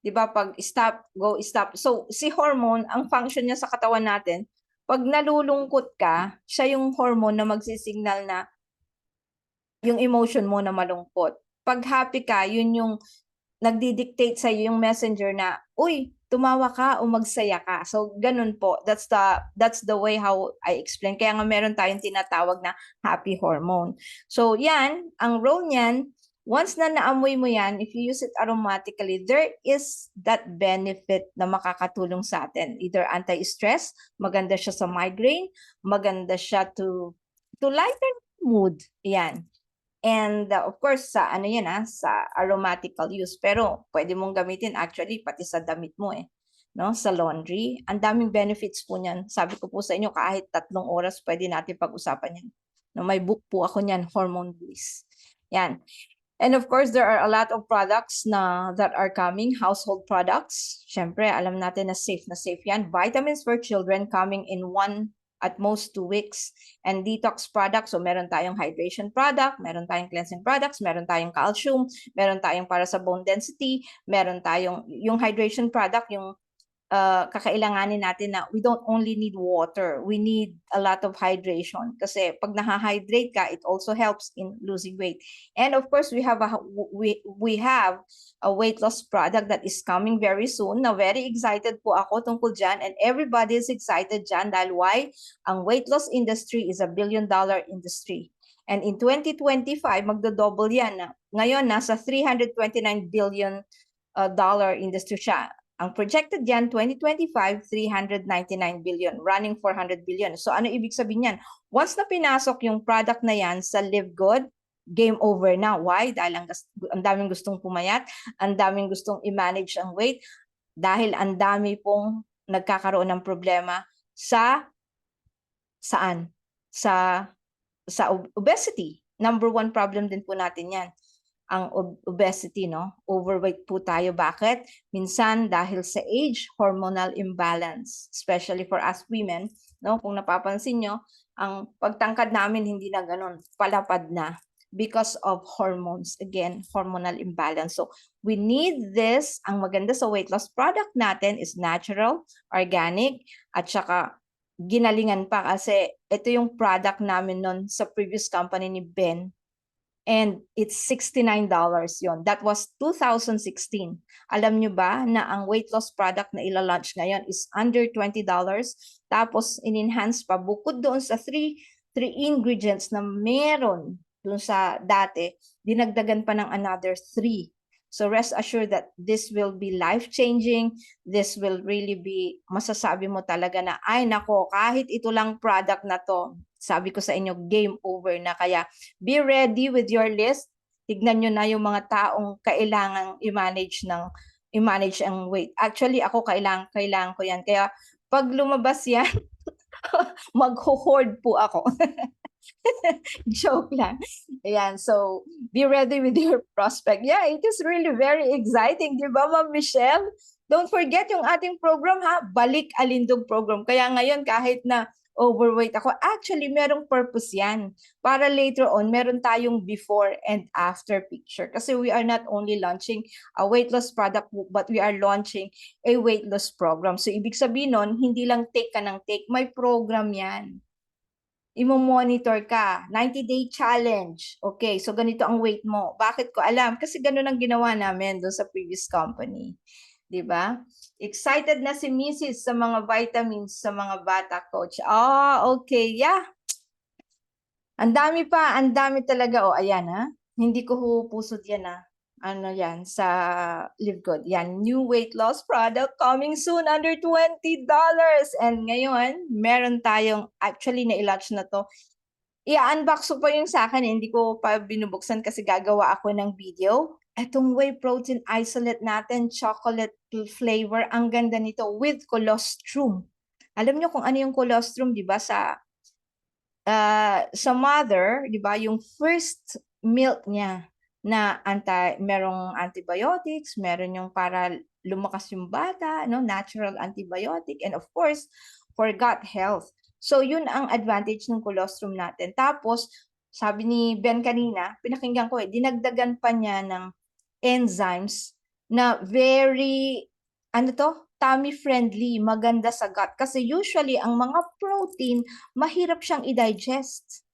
di ba, pag stop, go, stop. So, si hormone, ang function niya sa katawan natin, pag nalulungkot ka, siya yung hormone na magsisignal na yung emotion mo na malungkot. Pag happy ka, yun yung nagdi-dictate sa yung messenger na, uy, tumawa ka o magsaya ka. So, ganun po. That's the way how I explain. Kaya nga meron tayong tinatawag na happy hormone. So, yan, ang role niyan, once na naamoy mo yan, if you use it aromatically, there is that benefit na makakatulong sa atin. Either anti-stress, maganda siya sa migraine, maganda siya to lighten mood. Yan. And of course, sa sa aromatical use. Pero pwede mong gamitin actually pati sa damit mo no? Sa laundry. Ang daming benefits po niyan. Sabi ko po sa inyo, kahit 3 oras pwede natin pag-usapan yan. No, may book po ako niyan, Hormone Bliss. Yan. And of course, there are a lot of products that are coming, household products. Syempre, alam natin na safe yan. Vitamins for children coming in 1 at most 2 weeks. And detox products, so meron tayong hydration product, meron tayong cleansing products, meron tayong calcium, meron tayong para sa bone density, meron tayong yung hydration product, yung kakailanganin natin na we don't only need water, we need a lot of hydration. Kasi pag nahahydrate ka, it also helps in losing weight. And of course, we have a weight loss product that is coming very soon. Na very excited po ako tungkol dyan, and everybody is excited dyan dahil why? Ang weight loss industry is a $1 billion industry. And in 2025, magdo-double yan. Ngayon, nasa $329 billion dollar industry siya. Ang projected yan, 2025, 399 billion, running 400 billion. So ano ibig sabihin yan? Once na pinasok yung product na yan sa Live Good, game over na. Why? Dahil ang daming gustong pumayat, ang daming gustong i-manage ang weight, dahil ang dami pong nagkakaroon ng problema saan? Sa obesity. Number 1 problem din po natin yan. Ang obesity, no? Overweight po tayo. Bakit? Minsan dahil sa age, hormonal imbalance, especially for us women, no? Kung napapansin nyo, ang pagtangkad namin hindi na ganun, palapad na because of hormones. Again, hormonal imbalance. So, we need this. Ang maganda sa weight loss product natin is natural, organic, at saka ginalingan pa kasi ito yung product namin nun sa previous company ni Ben. And it's $69 yon. That was 2016. Alam nyo ba na ang weight loss product na ila-launch ngayon is under $20? Tapos in-enhance pa bukod doon sa three ingredients na meron doon sa dati, dinagdagan pa ng another 3. So rest assured that this will be life-changing. This will really be, masasabi mo talaga na, ay nako, kahit ito lang product na to, sabi ko sa inyo, game over na. Kaya be ready with your list. Tignan nyo na yung mga taong kailangang i-manage ang weight. Actually, ako kailangan ko yan. Kaya pag lumabas yan, mag-hoard po ako. Joke lang. Ayan, so be ready with your prospect. Yeah, it is really very exciting, di ba, Ma'am Michelle? Don't forget yung ating program, ha? Balik Alindog program. Kaya ngayon, kahit na overweight ako, actually, merong purpose yan. Para later on, meron tayong before and after picture. Kasi we are not only launching a weight loss product, but we are launching a weight loss program. So, ibig sabihin nun, hindi lang take ka ng take, may program yan. Imo-monitor ka, 90-day challenge. Okay, so ganito ang weight mo. Bakit ko alam? Kasi ganun ang ginawa namin doon sa previous company. 'Di ba? Excited na si Mrs. sa mga vitamins sa mga bata, coach. Okay, yeah. Ang dami talaga. Ayan ha. Hindi ko hupusod yan ha. Ano yan, sa Live Good. Yan, new weight loss product coming soon under $20. And ngayon, meron tayong, actually na-launch na to. I-unbox ko pa yung sa akin, hindi ko pa binubuksan kasi gagawa ako ng video. Etong whey protein isolate natin, chocolate flavor, ang ganda nito with colostrum. Alam nyo kung ano yung colostrum, di ba? Sa mother, di ba, yung first milk niya na merong antibiotics, meron yung para lumakas yung bata, no, natural antibiotic, and of course, for gut health. So, yun ang advantage ng colostrum natin. Tapos, sabi ni Ben kanina, pinakinggan ko dinagdagan pa niya ng enzymes na very, tummy friendly, maganda sa gut. Kasi usually, ang mga protein, mahirap siyang i-digest.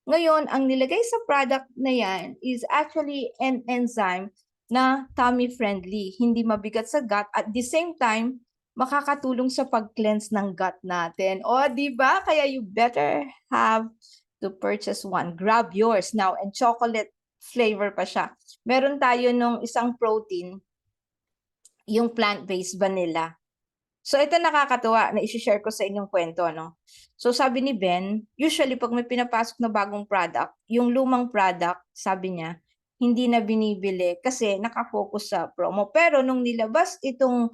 Ngayon, ang nilagay sa product na yan is actually an enzyme na tummy friendly, hindi mabigat sa gut. At the same time, makakatulong sa pag-cleanse ng gut natin. Di ba? Kaya you better have to purchase one. Grab yours now, and chocolate flavor pa siya. Meron tayo nung isang protein, yung plant-based vanilla. So ito nakakatuwa na i-share ko sa inyong kwento, no? So sabi ni Ben, usually pag may pinapasok na bagong product, yung lumang product, sabi niya, hindi na binibili kasi nakafocus sa promo. Pero nung nilabas itong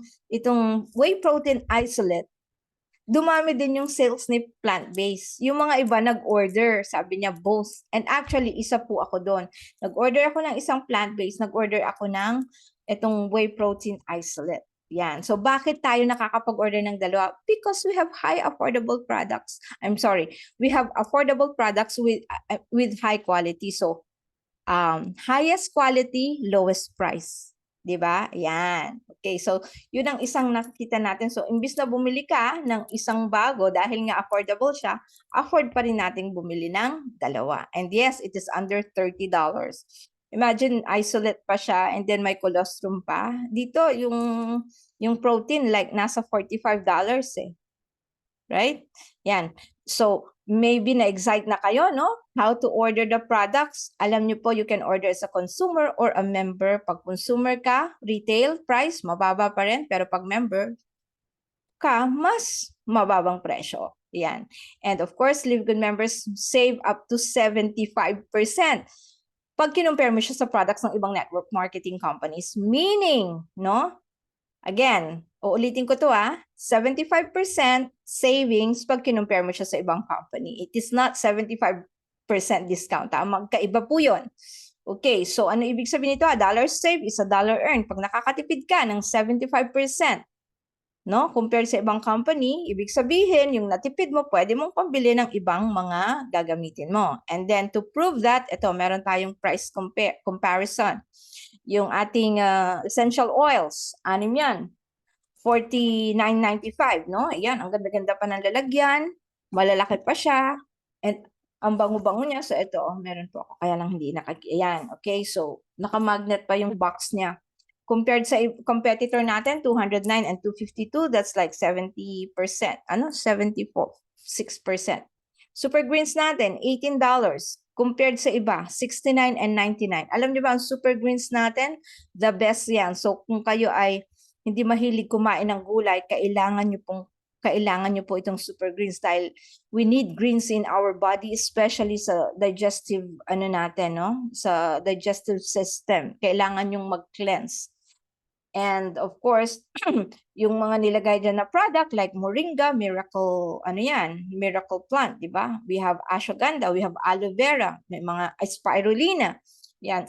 whey protein isolate, dumami din yung sales ni plant-based. Yung mga iba nag-order, sabi niya both. And actually, isa po ako doon. Nag-order ako ng isang plant-based, nag-order ako ng itong whey protein isolate. Yan. So, bakit tayo nakakapag-order ng dalawa? Because we have high affordable products. We have affordable products with high quality. So, highest quality, lowest price. 'Di ba? Yan. Okay, so yun ang isang nakikita natin. So, imbis na bumili ka ng isang bago dahil nga affordable siya, afford pa rin nating bumili ng dalawa. And yes, it is under $30. Imagine, isolate pa siya and then may colostrum pa. Dito, yung protein, like, nasa $45 eh. Right? Yan. So, maybe na-excite na kayo, no? How to order the products. Alam nyo po, you can order as a consumer or a member. Pag consumer ka, retail price, mababa pa rin. Pero pag member ka, mas mababang presyo. Yan. And of course, Live Good members save up to 75%. Pag kinumpare mo siya sa products ng ibang network marketing companies. Meaning, no? Again, uulitin ko to 75% savings pag kinumpare mo siya sa ibang company. It is not 75% discount. Magkaiba po yun. Okay, so ano ibig sabihin nito? $1 save is $1 earn. Pag nakakatipid ka ng 75%, no? Compared sa ibang company, ibig sabihin, yung natipid mo, pwede mong pambili ng ibang mga gagamitin mo. And then to prove that, ito, meron tayong price comparison. Yung ating essential oils, anim yan. $49.95, no? Ayan, ang ganda-ganda pa ng lalagyan. Malalaki pa siya. And Ang bango-bango niya. So ito, meron po ako. Kaya lang hindi ayan, okay? So naka-magnet pa yung box niya. Compared sa competitor natin, 209 and 252, that's like 70%. 6%. Super Greens natin, $18. Compared sa iba, 69 and 99. Alam niyo ba, ang Super Greens natin, the best yan. So kung kayo ay hindi mahilig kumain ng gulay, kailangan niyo po itong Super Greens dahil we need greens in our body, especially sa digestive natin, no? Sa digestive system. Kailangan yung mag-cleanse. And of course, yung mga nilagay dyan na product like Moringa, Miracle, Miracle Plant, di ba? We have ashwagandha, we have aloe vera, may mga spirulina. Yan.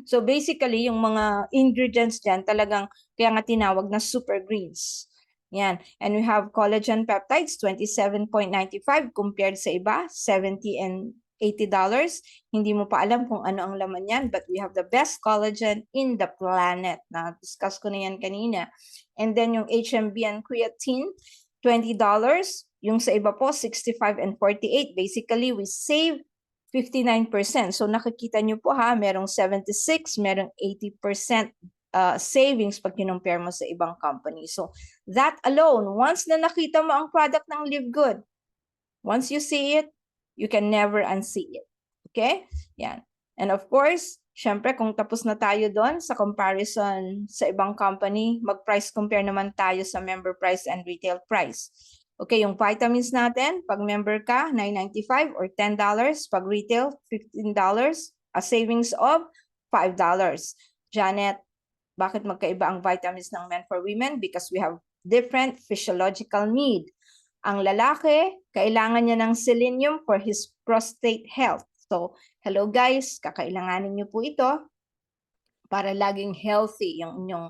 So basically, yung mga ingredients dyan talagang kaya nga tinawag na super greens. Yan. And we have collagen peptides, 27.95 compared sa iba, 70 and $80. Hindi mo pa alam kung ano ang laman yan, but we have the best collagen in the planet. Na-discuss ko na yan kanina. And then yung HMB and creatine, $20. Yung sa iba po, 65 and 48. Basically, we save 59%. So nakikita nyo po ha, merong 76, merong 80% savings pag kinumpare mo sa ibang company. So that alone, once na nakita mo ang product ng Live Good, once you see it, you can never unsee it. Okay? Yan. And of course, syempre kung tapos na tayo doon sa comparison sa ibang company, mag-price compare naman tayo sa member price and retail price. Okay, yung vitamins natin, pag member ka, $9.95 or $10. Pag retail, $15. A savings of $5. Janet, bakit magkaiba ang vitamins ng men for women? Because we have different physiological need. Ang lalaki, kailangan niya ng selenium for his prostate health. So, hello guys, kakailanganin niyo po ito para laging healthy yung inyong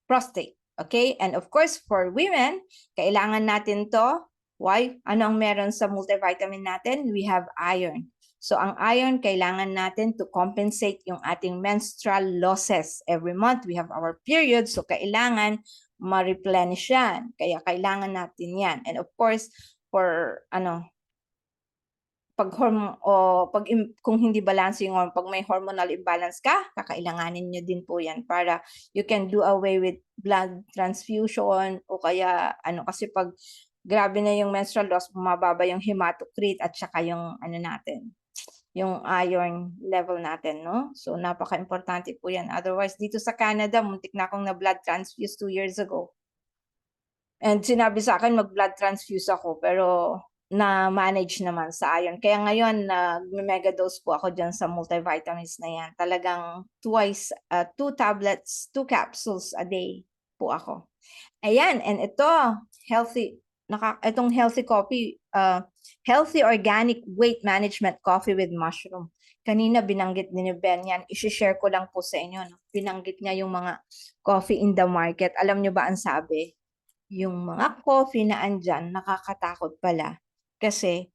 prostate. Okay? And of course, for women, kailangan natin to. Why? Ano ang meron sa multivitamin natin? We have iron. So, ang iron, kailangan natin to compensate yung ating menstrual losses. Every month, we have our period. So, kailangan ma-replenish yan. Kaya kailangan natin yan. And of course, for kung hindi balance yung pag may hormonal imbalance ka, kakailanganin nyo din po yan para you can do away with blood transfusion o kaya kasi pag grabe na yung menstrual loss, bumababa yung hematocrit at saka yung natin, yung iron level natin, no? So napaka-importante po yan. Otherwise, dito sa Canada, muntik na akong na-blood transfuse 2 years ago. And sinabi sa akin mag-blood transfuse ako, pero na-manage naman sa iron. Kaya ngayon, mega dose po ako dyan sa multivitamins na yan. Talagang twice, 2 tablets, 2 capsules a day po ako. Ayan, and ito, itong healthy coffee, healthy organic weight management coffee with mushroom. Kanina binanggit ni Ben yan, i-share ko lang po sa inyo. No? Binanggit niya yung mga coffee in the market. Alam nyo ba ang sabi? Yung mga coffee na andyan, nakakatakot pala. Kasi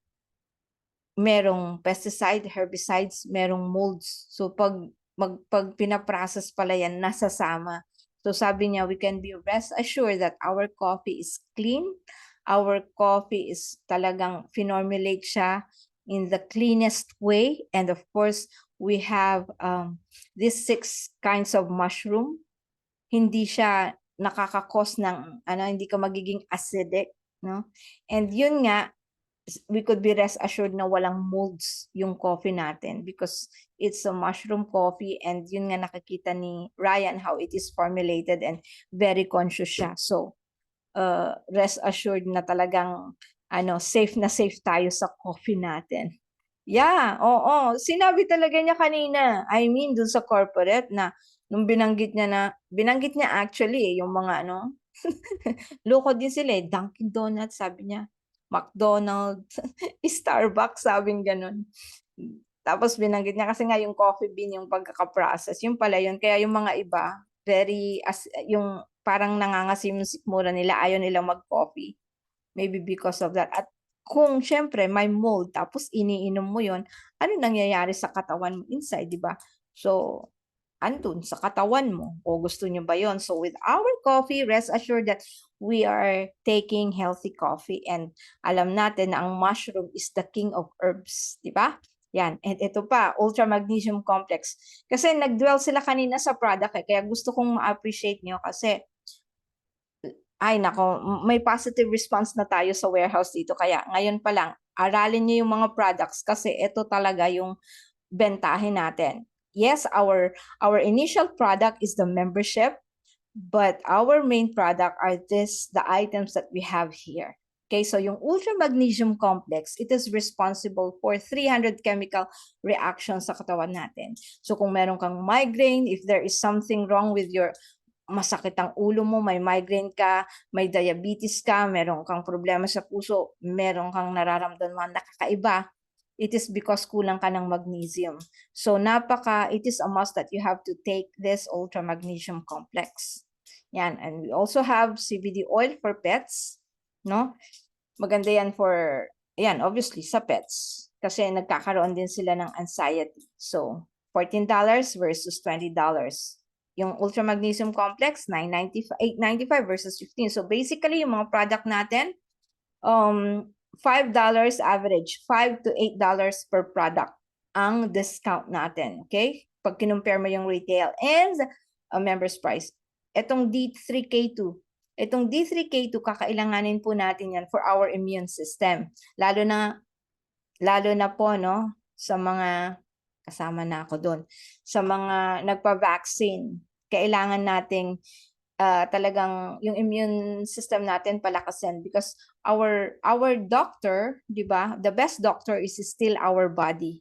merong pesticide, herbicides, merong molds. So pag pinaprocess pala yan, nasasama. So sabi niya, we can be rest assured that our coffee is clean. Our coffee is talagang finormulate siya in the cleanest way. And of course, we have these 6 kinds of mushroom. Hindi siya nakakakos ng hindi ka magiging acidic, no? And yun nga, we could be rest assured na walang molds yung coffee natin because it's a mushroom coffee and yun nga nakikita ni Ryan how it is formulated and very conscious siya. So, rest assured na talagang safe na safe tayo sa coffee natin. Yeah, oo. Sinabi talaga niya kanina. I mean, dun sa corporate na nung binanggit niya actually yung mga loko din sila eh. Dunkin Donuts, sabi niya. McDonald's, Starbucks, sabing ganun. Tapos binanggit niya kasi nga yung coffee bean, yung pagkakaprocess, yung pala yun. Kaya yung mga iba, yung parang nangangasim-sikmura nila, ayaw nila mag-coffee. Maybe because of that. At kung syempre may mold, tapos iniinom mo yun, ano nangyayari sa katawan mo inside, di ba? So, andun sa katawan mo. O gusto nyo ba yon? So with our coffee, rest assured that we are taking healthy coffee. And alam natin na ang mushroom is the king of herbs, di ba? Yan. And ito pa, Ultra Magnesium Complex. Kasi nag-dwell sila kanina sa product kaya gusto kong ma-appreciate nyo kasi ay nako, may positive response na tayo sa warehouse dito. Kaya ngayon pa lang, aralin niyo yung mga products kasi ito talaga yung bentahin natin. Yes, our initial product is the membership, but our main product are the items that we have here. Okay, so yung Ultra Magnesium Complex, it is responsible for 300 chemical reactions sa katawan natin. So kung meron kang migraine, if there is something wrong with your masakit ang ulo mo, may migraine ka, may diabetes ka, meron kang problema sa puso, meron kang nararamdaman na kakaiba, it is because kulang ka ng magnesium. So it is a must that you have to take this Ultra Magnesium Complex. Yan, and we also have CBD oil for pets, no? Maganda yan for, yan, obviously sa pets. Kasi nagkakaroon din sila ng anxiety. So, $14 versus $20. Yung Ultra Magnesium Complex, $8.95 versus $15. So basically, yung mga product natin, $5 average, $5 to $8 per product ang discount natin. Okay? Pag kinumpare mo yung retail and member's price. Itong D3K2. Itong D3K2, kakailanganin po natin yan for our immune system. Lalo na po, no, sa mga kasama na ako doon. Sa mga nagpa-vaccine, kailangan nating talagang yung immune system natin palakasin because our doctor, di ba? The best doctor is still our body.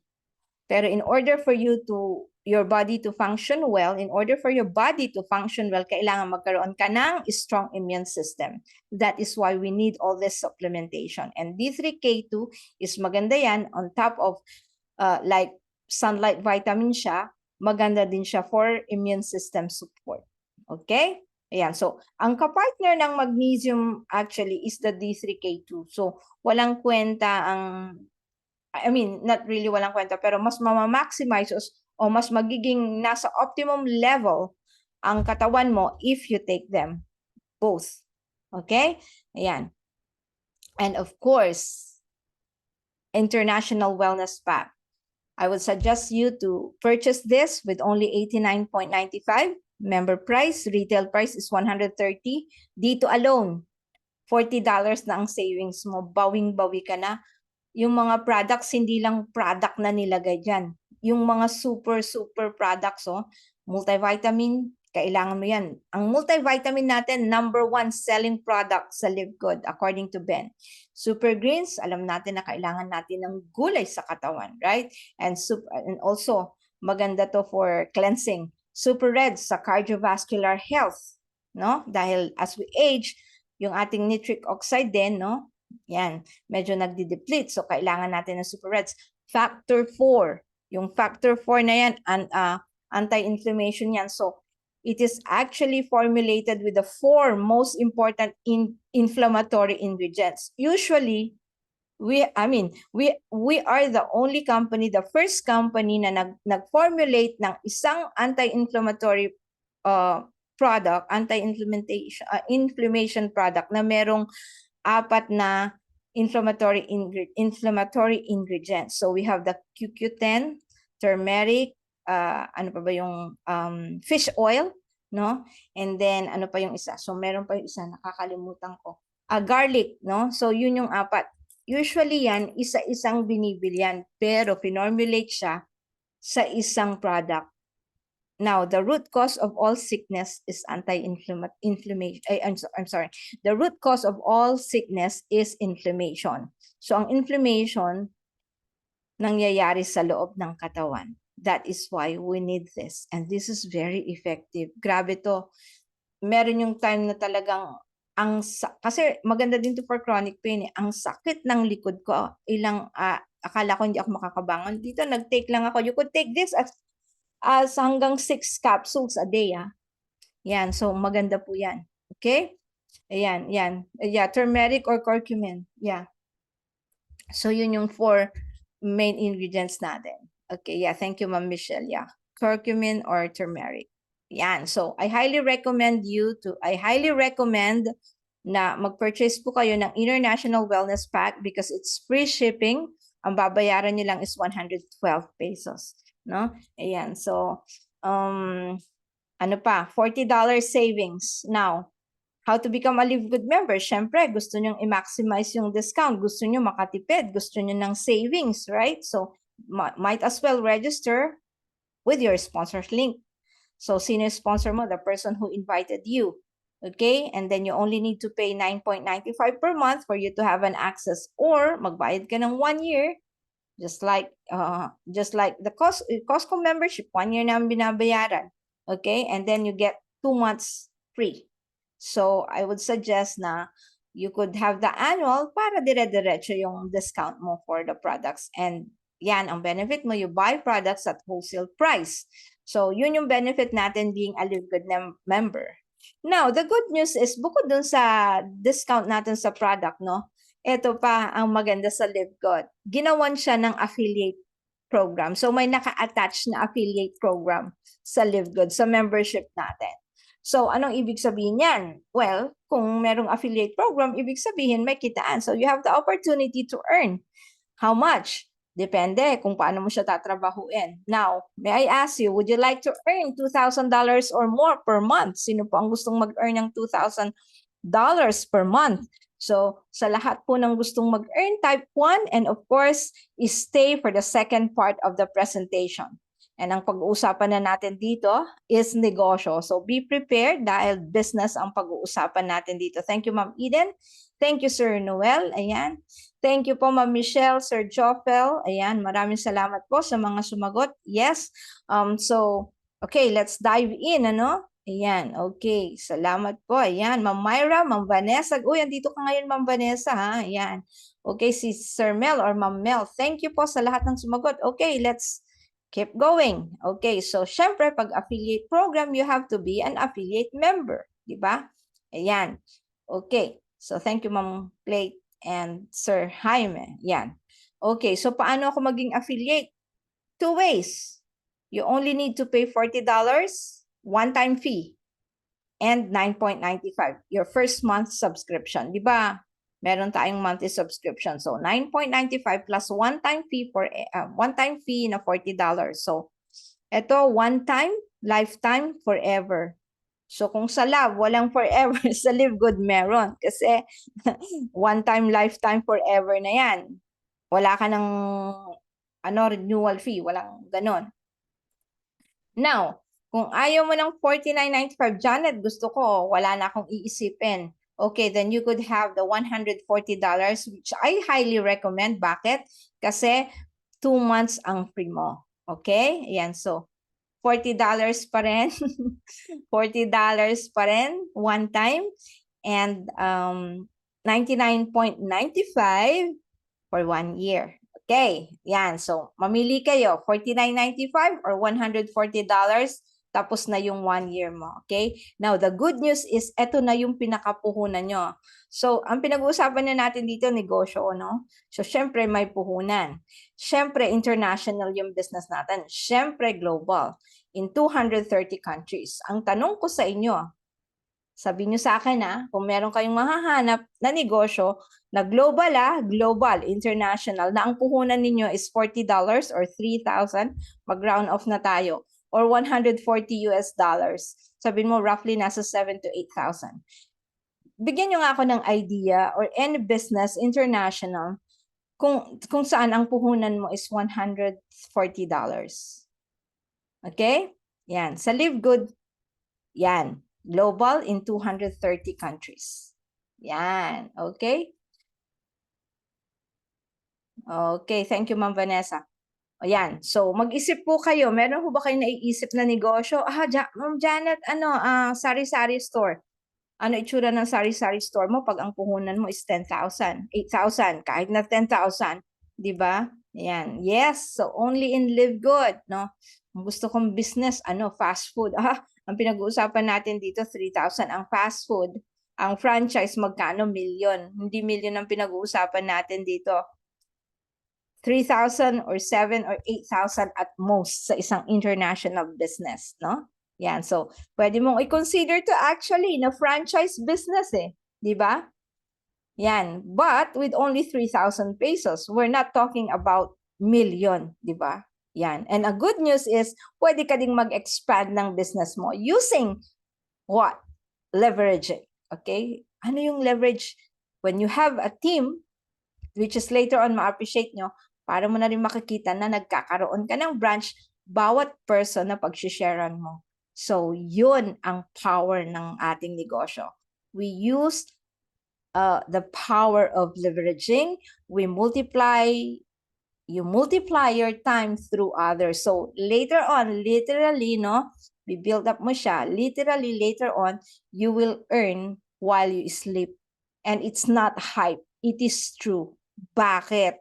Pero in order for your body to function well, kailangan magkaroon ka ng strong immune system. That is why we need all this supplementation. And D3K2 is maganda yan on top of like sunlight vitamin siya, maganda din siya for immune system support. Okay? Ayan. So, ang kapartner ng magnesium actually is the D3K2. So, walang kwenta not really walang kwenta, pero mas mamamaximize o mas magiging nasa optimum level ang katawan mo if you take them both. Okay? Ayan. And of course, International Wellness Pack. I would suggest you to purchase this with only $89.95. Member price, retail price is $130. Dito alone, $40 na ang savings mo. Bawing-bawi ka na. Yung mga products, hindi lang product na nilagay dyan. Yung mga super products, multivitamin, kailangan mo yan. Ang multivitamin natin, #1 selling product sa Live Good, according to Ben. Super Greens, alam natin na kailangan natin ng gulay sa katawan, right? And also, maganda to for cleansing. Super Reds sa cardiovascular health, no? Dahil as we age, yung ating nitric oxide din, no? Yan, medyo nagdi-deplete. So, kailangan natin ng Super Reds. Factor 4. Yung Factor 4 na yan, anti-inflammation yan. So, it is actually formulated with the 4 most important inflammatory ingredients. Usually, we are the only company, the first company na nag-formulate ng isang anti-inflammatory product, inflammation product na merong 4 na inflammatory ingredients. So we have the CoQ10, turmeric, ano pa ba yung fish oil, no? And then ano pa yung isa? So meron pa yung isa, nakakalimutan ko. Garlic, no? So yun yung 4. Usually yan, isa-isang binibilyan, pero pinormulate siya sa isang product. Now, the root cause of all sickness is inflammation. I'm sorry. The root cause of all sickness is inflammation. So, ang inflammation nangyayari sa loob ng katawan. That is why we need this. And this is very effective. Grabe to. Meron yung time na talagang kasi maganda din to for chronic pain. Ang sakit ng likod ko. Akala ko hindi ako makakabangon. Dito, nag-take lang ako. You could take this as hanggang 6 capsules a day. Yan, so maganda po yan. Okay? Ayan, yan. Yeah, turmeric or curcumin. Yeah. So yun yung 4 main ingredients natin. Okay, yeah, thank you, Ma'am Michelle. Yeah, curcumin or turmeric. Yan, so I highly recommend na mag-purchase po kayo ng International Wellness Pack because it's free shipping. Ang babayaran nyo lang is 112 pesos. No? Ayan. So, ano pa? $40 savings. Now, how to become a Live Good member? Syempre, gusto nyo i-maximize yung discount. Gusto nyo makatipid. Gusto nyo ng savings, right? So, might as well register with your sponsor's link. So, sino yung sponsor mo? The person who invited you. Okay? And then you only need to pay $9.95 per month for you to have an access, or magbayad ka ng 1 year, just like the Costco membership, 1 year na ang binabayaran. Okay? And then you get 2 months free. So, I would suggest na you could have the annual para dire-diretso yung discount mo for the products. And yan, ang benefit mo, you buy products at wholesale price. So, yun yung benefit natin being a Live Good member. Now, the good news is, bukod dun sa discount natin sa product, no? Ito pa ang maganda sa Live Good. Ginawan siya ng affiliate program. So, may naka-attach na affiliate program sa Live Good, sa membership natin. So, anong ibig sabihin yan? Well, kung merong affiliate program, ibig sabihin may kitaan. So, you have the opportunity to earn. How much? Depende kung paano mo siya tatrabahuin. Now, may I ask you, would you like to earn $2,000 or more per month? Sino po ang gustong mag-earn ng $2,000 per month? So, sa lahat po ng gustong mag-earn, type 1, and of course, stay for the second part of the presentation. And ang pag-uusapan na natin dito is negosyo. So, be prepared dahil business ang pag-uusapan natin dito. Thank you, Ma'am Eden. Thank you, Sir Noel. Ayan. Thank you po, Ma'am Michelle, Sir Joffel. Ayan, maraming salamat po sa mga sumagot. Yes. So, okay, let's dive in, ano? Ayan, okay. Salamat po. Ayan, Ma'am Myra, Ma'am Vanessa. Uy, andito ka ngayon, Ma'am Vanessa, ha? Ayan. Okay, si Sir Mel or Ma'am Mel. Thank you po sa lahat ng sumagot. Okay, let's keep going. Okay, so syempre, pag affiliate program, you have to be an affiliate member. Diba? Ayan. Okay. So, thank you, Ma'am Plate and Sir Jaime. Yan. Okay, so paano ako maging affiliate? 2 ways. You only need to pay $40, one-time fee, and $9.95, your first month subscription. Di ba? Meron tayong monthly subscription. So, $9.95 plus one-time fee na $40. So, ito, one-time, lifetime, forever. So, kung sa love, walang forever, sa Live Good meron. Kasi, one time, lifetime, forever na yan. Wala ka ng renewal fee. Walang ganon. Now, kung ayaw mo ng $49.95, Janet, gusto ko, wala na akong iisipin. Okay, then you could have the $140, which I highly recommend. Bakit? Kasi 2 months ang free mo. Okay? Ayan, so, $40 pa rin. $40 pa rin, one time. And $99.95 for 1 year. Okay, yan. So, mamili kayo, $49.95 or $140, tapos na yung 1 year mo. Okay? Now, the good news is, eto na yung pinakapuhunan nyo. So, ang pinag-uusapan na natin dito, negosyo, no? So, syempre, may puhunan. Syempre, international yung business natin. Syempre, global. In 230 countries. Ang tanong ko sa inyo, sabi nyo sa akin kung meron kayong mahahanap na negosyo na global, international, na ang puhunan ninyo is $40 or 3,000, mag-round off na tayo, or $140 US. Sabihin mo, roughly nasa 7,000 to 8,000. Bigyan nyo nga ako ng idea, or any business, international, kung saan ang puhunan mo is $140. Okay? Yan. Sa Live Good, yan. Global in 230 countries. Yan. Okay? Okay. Thank you, Ma'am Vanessa. O yan. So, mag-isip po kayo. Meron po ba kayo naiisip na negosyo? Ma'am Janet, sari-sari store. Ano itsura ng sari-sari store mo pag ang puhunan mo is 10,000, 8,000, kahit na 10,000. Diba? Yan. Yes. So, only in Live Good, no? Gusto kong business, fast food. Ang pinag-uusapan natin dito, 3,000 ang fast food. Ang franchise, magkano? Million. Hindi million ang pinag-uusapan natin dito. 3,000 or 7 or 8,000 at most sa isang international business, no? Yan. So, pwede mong i-consider to actually na franchise business Di ba? Yan. But with only 3,000 pesos, we're not talking about million, di ba? Yan. And a good news is, pwede ka ding mag-expand ng business mo using what? Leveraging. Okay? Ano yung leverage? When you have a team, which is later on ma-appreciate nyo, para mo na rin makikita na nagkakaroon ka ng branch bawat person na pag-sharean mo. So, yun ang power ng ating negosyo. We use the power of leveraging. We you multiply your time through others. So later on, literally, no, we build up mo siya, literally later on, you will earn while you sleep. And it's not hype. It is true. Bakit?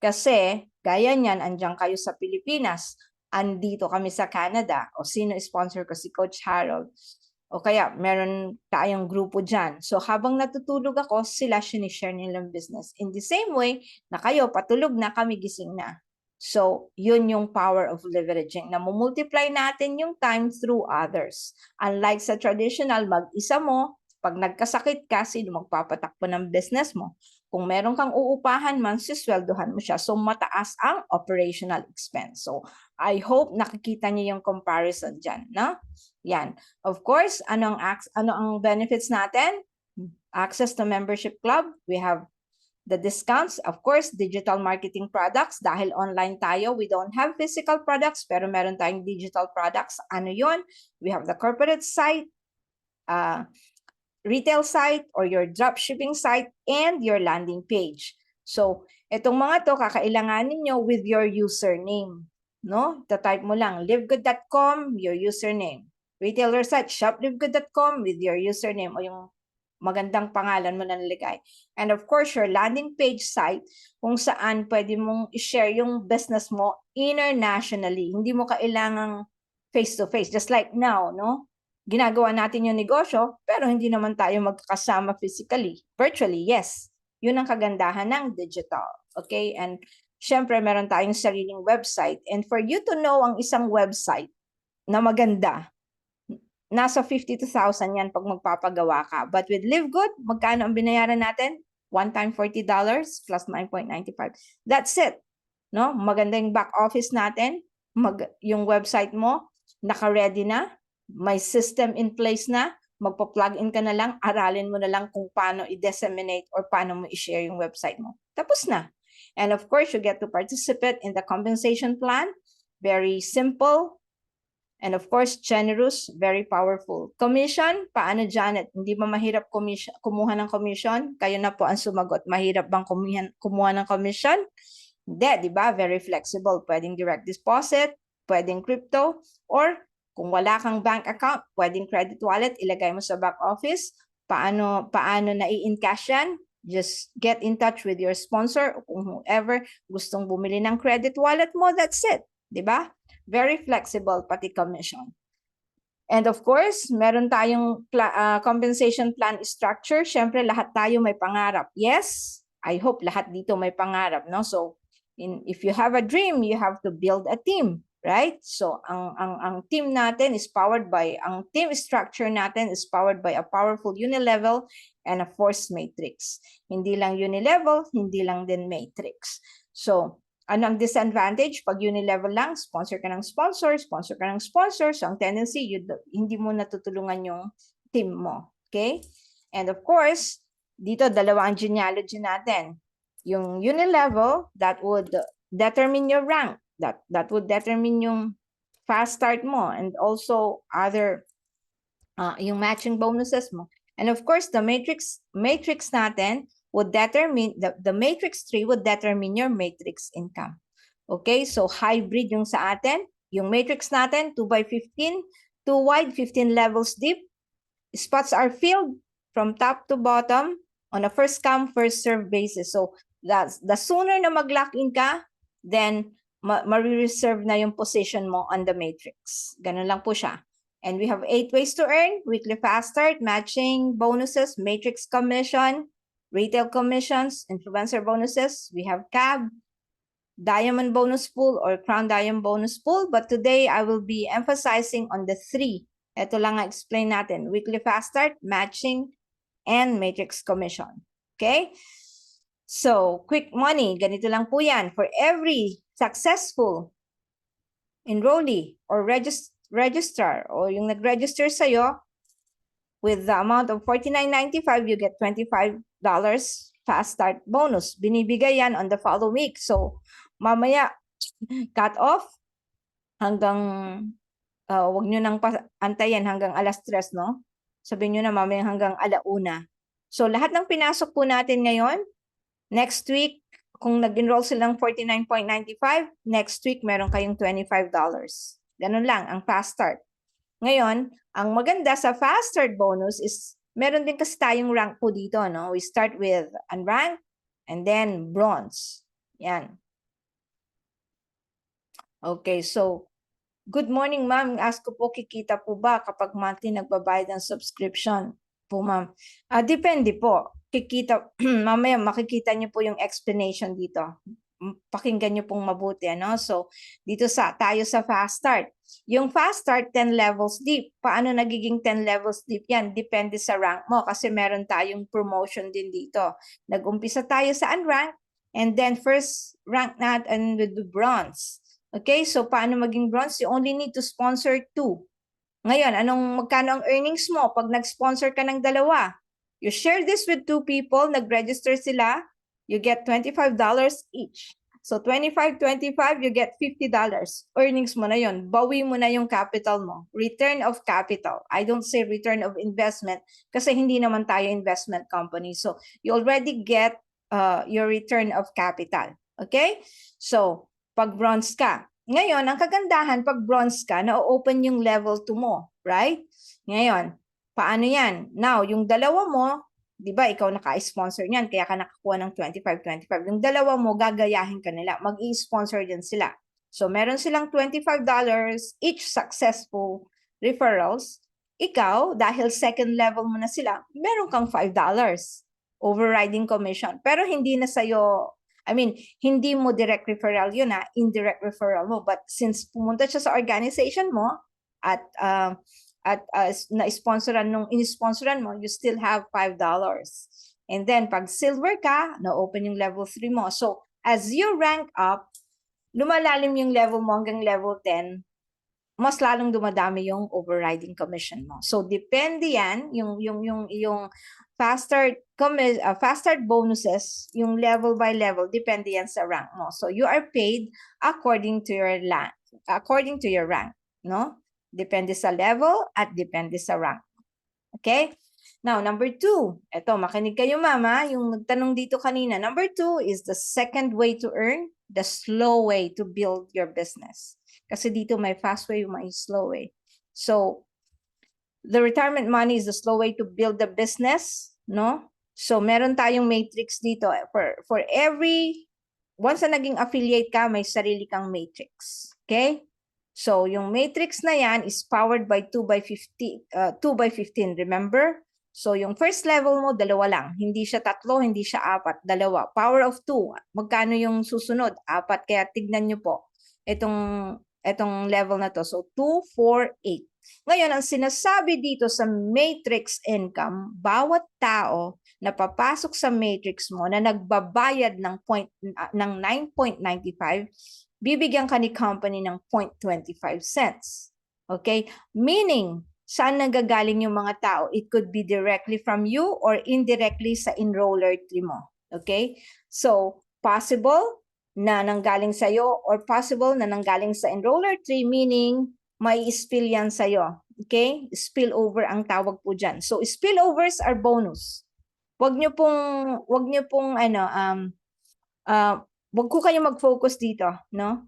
Kasi, gaya niyan, andyan kayo sa Pilipinas, andito kami sa Canada, o sino sponsor ko, si Coach Harold. O kaya, meron tayong grupo dyan. So, habang natutulog ako, sila sinishare nilang business. In the same way, na kayo, patulog na, kami gising na. So, yun yung power of leveraging. Na multiply natin yung time through others. Unlike sa traditional, mag-isa mo, pag nagkasakit ka, sino magpapatakbo ng business mo? Kung meron kang uupahan man, sisweldohan mo siya. So, mataas ang operational expense. So, I hope nakikita niyo yung comparison dyan, no? Yan. Of course, ano ang benefits natin? Access to membership club. We have the discounts. Of course, digital marketing products. Dahil online tayo, we don't have physical products, pero meron tayong digital products. Ano yon? We have the corporate site, retail site, or your dropshipping site, and your landing page. So, itong mga to, kakailanganin nyo with your username. No? Type mo lang, livegood.com, your username. Retailer site, shoplivegood.com with your username o yung magandang pangalan mo na nilagay. And of course, your landing page site kung saan pwede mong i-share yung business mo internationally. Hindi mo kailangang face-to-face. Just like now, no? Ginagawa natin yung negosyo, pero hindi naman tayo magkakasama physically. Virtually, yes. Yun ang kagandahan ng digital. Okay? And syempre, meron tayong sariling website. And for you to know ang isang website na maganda, nasa 52,000 yan pag magpapagawa ka. But with LiveGood, magkano ang binayaran natin? One time $40 plus 9.95. That's it. No? Maganda yung back office natin. Yung website mo, naka-ready na. May system in place na. Magpa-plug in ka na lang. Aralin mo na lang kung paano i-disseminate or paano mo i-share yung website mo. Tapos na. And of course, you get to participate in the compensation plan. Very simple. And of course, generous, very powerful. Commission, paano Janet? Hindi ba mahirap kumuha ng commission? Kayo na po ang sumagot. Mahirap bang kumuha ng commission? Hindi, di ba? Very flexible. Pwedeng direct deposit, pwedeng crypto, or kung wala kang bank account, pwedeng credit wallet, ilagay mo sa back office. Paano na i-encash yan? Just get in touch with your sponsor o kung whoever gustong bumili ng credit wallet mo, that's it. Di ba? Very flexible, pati commission. And of course, meron tayong compensation plan structure. Siyempre, lahat tayo may pangarap. Yes, I hope lahat dito may pangarap, no? So, if you have a dream, you have to build a team, right? So, ang team natin is powered by, ang team structure natin is powered by a powerful unilevel and a force matrix. Hindi lang unilevel, hindi lang din matrix. So, ano ang disadvantage? Pag unilevel lang, sponsor ka ng sponsor, sponsor ka ng sponsor. So, ang tendency, hindi mo natutulungan yung team mo. Okay? And of course, dito, dalawa ang genealogy natin. Yung unilevel, that would determine your rank. That would determine yung fast start mo. And also, other, yung matching bonuses mo. And of course, the matrix natin, would determine, the matrix 3 would determine your matrix income. Okay, so hybrid yung sa atin. Yung matrix natin, 2 by 15, 2 wide, 15 levels deep. Spots are filled from top to bottom on a first come, first serve basis. So, the sooner na mag-lock in ka, then ma-reserve na yung position mo on the matrix. Ganun lang po siya. And we have 8 ways to earn: weekly fast start, matching bonuses, matrix commission, retail commissions, influencer bonuses. We have CAB, diamond bonus pool or crown diamond bonus pool. But today, I will be emphasizing on the 3. Ito lang ang explain natin. Weekly fast start, matching, and matrix commission. Okay? So, quick money, ganito lang po yan. For every successful enrollee or registrar o yung nag-register sa'yo, with the amount of $49.95, you get $25 fast start bonus. Binibigay yan on the following week. So, mamaya, cut off hanggang, wag nyo nang antayin hanggang alas 3, no? Sabihin nyo na mamaya hanggang 1:00. So, lahat ng pinasok po natin ngayon, next week, kung nag-enroll silang $49.95, next week, meron kayong $25. Ganun lang, ang fast start. Ngayon, ang maganda sa fast start bonus is, meron din kasi tayong rank po dito, no? We start with unranked and then bronze. Yan. Okay, so, good morning, ma'am. Ask ko po, kikita po ba kapag monthly nagbabayad ng subscription po, ma'am? Depende po. Kikita, mamaya makikita niyo po yung explanation dito. Pakinggan niyo pong mabuti, ano? So, dito tayo sa fast start. Yung fast start, 10 levels deep. Paano nagiging 10 levels deep yan? Depende sa rank mo kasi meron tayong promotion din dito. Nag-umpisa tayo sa unranked and then first rank natin with the bronze. Okay, so paano maging bronze? You only need to sponsor 2. Ngayon, magkano ang earnings mo pag nag-sponsor ka ng 2? You share this with 2 people, nag-register sila, you get $25 each. So 25, you get $50. Earnings mo na yon. Bawi mo na yung capital mo. Return of capital. I don't say return of investment kasi hindi naman tayo investment company. So you already get your return of capital. Okay? So, pag bronze ka. Ngayon, ang kagandahan, pag bronze ka, na-open yung level 2 mo, right? Ngayon, paano yan? Now, yung dalawa mo, di ba, ikaw naka-sponsor niyan, kaya ka nakakuha ng 25. Yung dalawa mo, gagayahin ka nila. Mag-i-sponsor din sila. So, meron silang $25 each successful referrals. Ikaw, dahil second level mo na sila, meron kang $5 overriding commission. Pero hindi na sa'yo, hindi mo direct referral yun, indirect referral mo. But since pumunta siya sa organization mo at na-sponsoran nung in-sponsoran mo, you still have $5. And then pag silver ka, na-open yung level 3 mo. So as you rank up, lumalalim yung level mo hanggang level 10, mas lalong dumadami yung overriding commission mo. So depende yan, yung fast start bonuses, yung level by level, depende yan sa rank mo. So you are paid according to your rank, no? Depende sa level at depende sa rank. Okay? Now, number 2. Ito, makinig kayo, mama. Yung nagtanong dito kanina. Number 2 is the second way to earn, the slow way to build your business. Kasi dito may fast way, may slow way. So, the retirement money is the slow way to build the business, no? So, meron tayong matrix dito. For every, once na naging affiliate ka, may sarili kang matrix. Okay? So, yung matrix na yan is powered by 2 by 15, remember? So, yung first level mo, 2 lang. Hindi siya 3, hindi siya 4, 2. Power of 2. Magkano yung susunod? 4. Kaya tignan nyo po itong level na to. So, 2, 4, 8. Ngayon, ang sinasabi dito sa matrix income, bawat tao na papasok sa matrix mo na nagbabayad ng 9.95, bibigyan ka ni company ng 0.25 cents. Okay? Meaning, saan nanggagaling yung mga tao? It could be directly from you or indirectly sa enroller tree mo. Okay? So, possible na nanggaling sa'yo or possible na nanggaling sa enroller tree, meaning may spill yan sa'yo. Okay? Spillover ang tawag po dyan. So, spillovers are bonus. Wag nyo pong wag ko kayo mag-focus dito, no?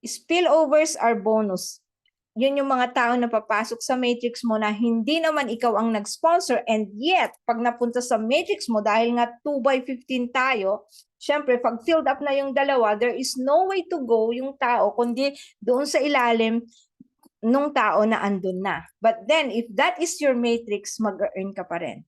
Spillovers are bonus. Yun yung mga tao na papasok sa matrix mo na hindi naman ikaw ang nag-sponsor, and yet, pag napunta sa matrix mo, dahil nga 2 by 15 tayo, syempre, pag filled up na yung 2, there is no way to go yung tao, kundi doon sa ilalim nung tao na andun na. But then, if that is your matrix, mag-earn ka pa rin.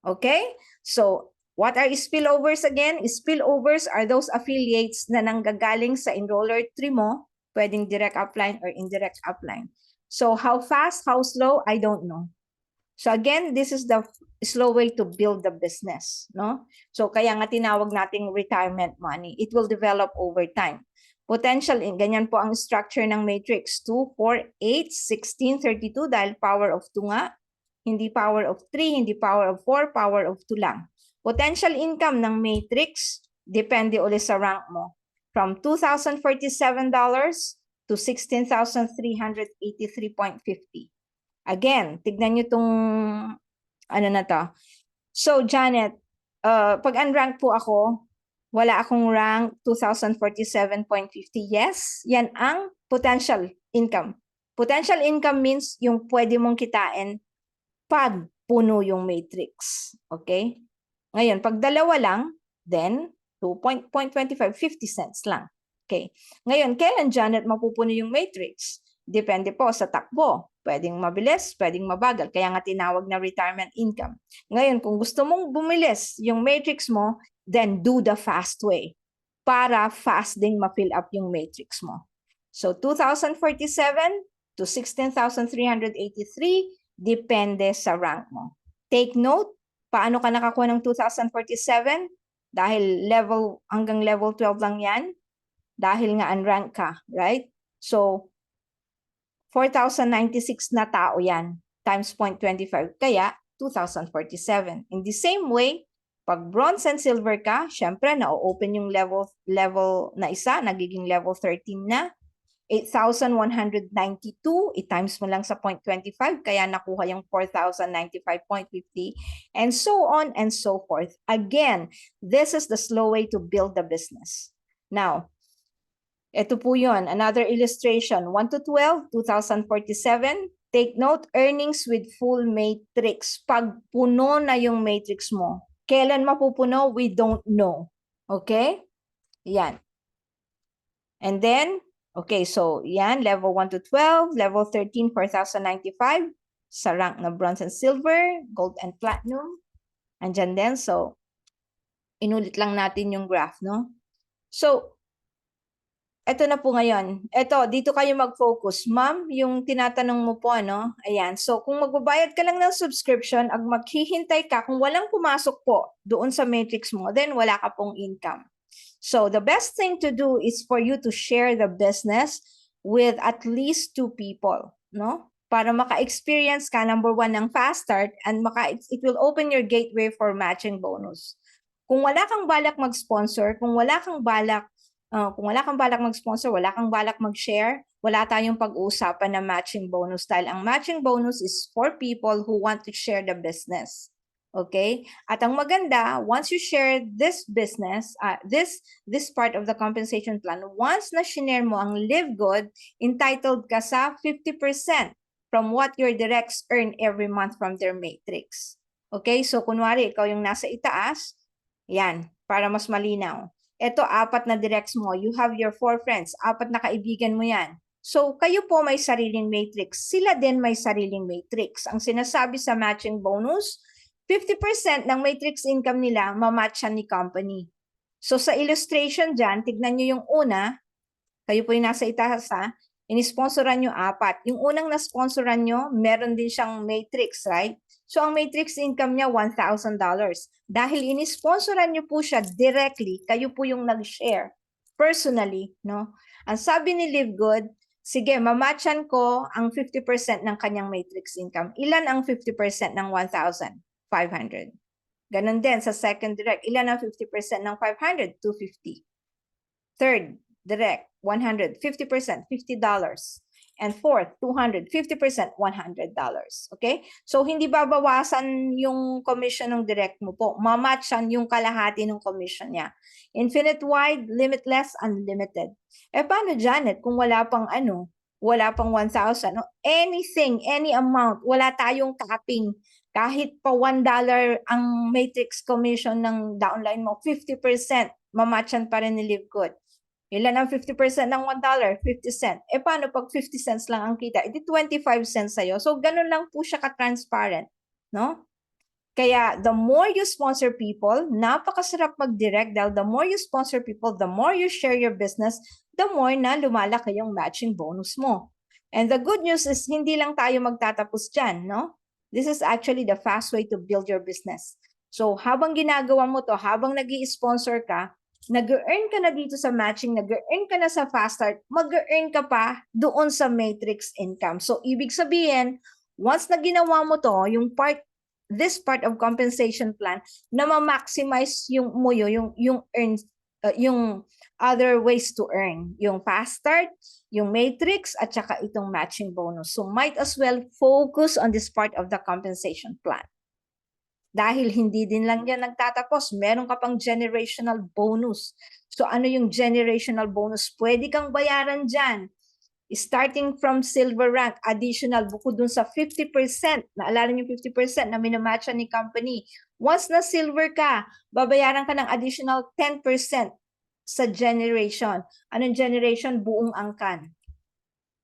Okay? So, what are spillovers again? Spillovers are those affiliates na nanggagaling sa enroller tree mo, pwedeng direct upline or indirect upline. So, how fast, how slow, I don't know. So again, this is the slow way to build the business, no? So kaya nga tinawag nating retirement money. It will develop over time. Potential, ganyan po ang structure ng matrix. 2, 4, 8, 16, 32 dahil power of 2 nga. Hindi power of 3, hindi power of 4, power of 2 lang. Potential income ng matrix, depende ulit sa rank mo. From $2,047 to $16,383.50. Again, tignan nyo itong ano na to. So, Janet, pag unranked po ako, wala akong rank 2,047.50. Yes, yan ang potential income. Potential income means yung pwede mong kitain pag puno yung matrix. Okay? Ngayon, pag dalawa lang, then 2.25, 50 cents lang. Okay. Ngayon, kailan, Janet, mapupuno yung matrix? Depende po sa takbo. Pwedeng mabilis, pwedeng mabagal. Kaya nga tinawag na retirement income. Ngayon, kung gusto mong bumilis yung matrix mo, then do the fast way para fast ding ma-fill up yung matrix mo. So, 2,047 to 16,383, depende sa rank mo. Take note, paano ka nakakuha ng 2,047? Dahil hanggang level 12 lang yan. Dahil nga unranked ka, right? So, 4,096 na tao yan times 0.25. Kaya, 2,047. In the same way, pag bronze and silver ka, syempre, na-open yung level na isa, nagiging level 13 na. 8,192, i-times mo lang sa 0.25, kaya nakuha yung 4,095.50, and so on and so forth. Again, this is the slow way to build the business. Now, ito po yun. Another illustration. 1 to 12, 2,047. Take note, earnings with full matrix. Pag puno na yung matrix mo. Kailan mapupuno? We don't know. Okay? Yan. And then, okay, so yan, level 1 to 12, level 13, 4,095. Sa rank na bronze and silver, gold and platinum. Andyan din, so, inulit lang natin yung graph, no? So, eto na po ngayon. Eto, dito kayo mag-focus. Ma'am, yung tinatanong mo po, ano? Ayan. So, kung magbabayad ka lang ng subscription, at maghihintay ka, kung walang pumasok po doon sa matrix mo, then wala ka pong income. So, the best thing to do is for you to share the business with at least 2 people, no? Para maka-experience ka, number 1, ng fast start, and it will open your gateway for matching bonus. Kung wala kang balak mag-sponsor, kung wala kang balak mag-sponsor, wala kang balak mag-share, wala tayong pag-uusapan na matching bonus dahil ang matching bonus is for people who want to share the business. Okay? At ang maganda, once you share this business, this part of the compensation plan, once na shinare mo ang Live Good, entitled ka sa 50% from what your directs earn every month from their matrix. Okay? So, kunwari, ikaw yung nasa itaas, yan, para mas malinaw. Ito, 4 na directs mo. You have your 4 friends. 4 na kaibigan mo yan. So, kayo po may sariling matrix. Sila din may sariling matrix. Ang sinasabi sa matching bonus, 50% ng matrix income nila, mamatchan ni company. So, sa illustration dyan, tignan nyo yung una, kayo po yung nasa itaas ha, inisponsoran nyo 4. Yung unang na-sponsoran nyo, meron din siyang matrix, right? So, ang matrix income niya, $1,000. Dahil inisponsoran nyo po siya directly, kayo po yung nag-share personally, no? Ang sabi ni Live Good, sige, mamatchan ko ang 50% ng kanyang matrix income. Ilan ang 50% ng 1,500? Ganon din sa second direct. Ilan ang 50% ng 500? 250. Third direct, 100, 50%, $50. And fourth, 200, 50%, $100. Okay? So, hindi babawasan yung commission ng direct mo po. Mamatchan yung kalahati ng commission niya. Infinite wide, limitless, unlimited. Eh, paano, Janet, kung wala pang wala pang 1,000? No? Anything, any amount, wala tayong capping. Kahit pa $1 ang matrix commission ng downline mo, 50%, mamatchan pa rin ni Live Good. Ilan ang 50% ng $1? 50 cents. Eh, paano pag 50 cents lang ang kita? Edi 25 cents sa'yo. So, ganun lang po siya ka-transparent. No? Kaya, the more you sponsor people, napakasarap mag-direct dahil the more you sponsor people, the more you share your business, the more na lumalaki yung matching bonus mo. And the good news is, hindi lang tayo magtatapos dyan, no? This is actually the fast way to build your business. So habang ginagawa mo to, habang nag-i-sponsor ka, nag-earn ka na dito sa matching, nag-earn ka na sa fast start, mag-earn ka pa doon sa matrix income. So ibig sabihin, once na ginawa mo to, this part of compensation plan, na ma-maximize yung yung other ways to earn, yung fast start, yung matrix, at saka itong matching bonus. So might as well focus on this part of the compensation plan. Dahil hindi din lang yan nagtatapos, meron ka pang generational bonus. So ano yung generational bonus? Pwede kang bayaran dyan. Starting from silver rank, additional, bukod dun sa 50%, naalala niyo 50% na minamatcha ni company. Once na silver ka, babayaran ka ng additional 10% sa generation. Anong generation? Buong angkan.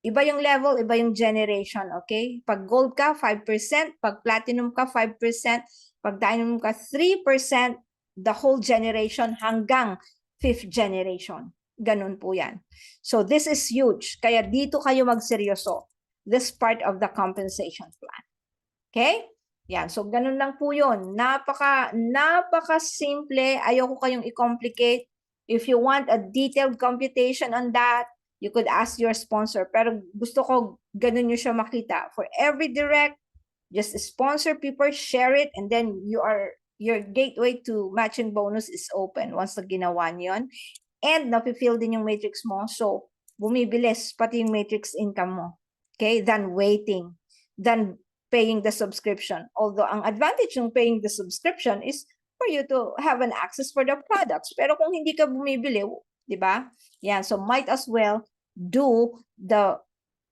Iba yung level, iba yung generation, okay? Pag gold ka, 5%. Pag platinum ka, 5%. Pag diamond ka, 3%. The whole generation hanggang 5th generation. Ganun po yan. So this is huge. Kaya dito kayo magseryoso. This part of the compensation plan. Okay? Yan. So ganun lang po yun. Napaka simple. Ayoko kayong i-complicate. If you want a detailed computation on that, you could ask your sponsor. Pero gusto ko ganun nyo siya makita. For every direct, just sponsor people, share it, and then your gateway to matching bonus is open once na ginawa nyo yun. And napifill din yung matrix mo. So, bumibilis pati yung matrix income mo. Okay? Than waiting. Than paying the subscription. Although, ang advantage ng paying the subscription is for you to have an access for the products. Pero kung hindi ka bumibili, di ba? Yan. So, might as well do the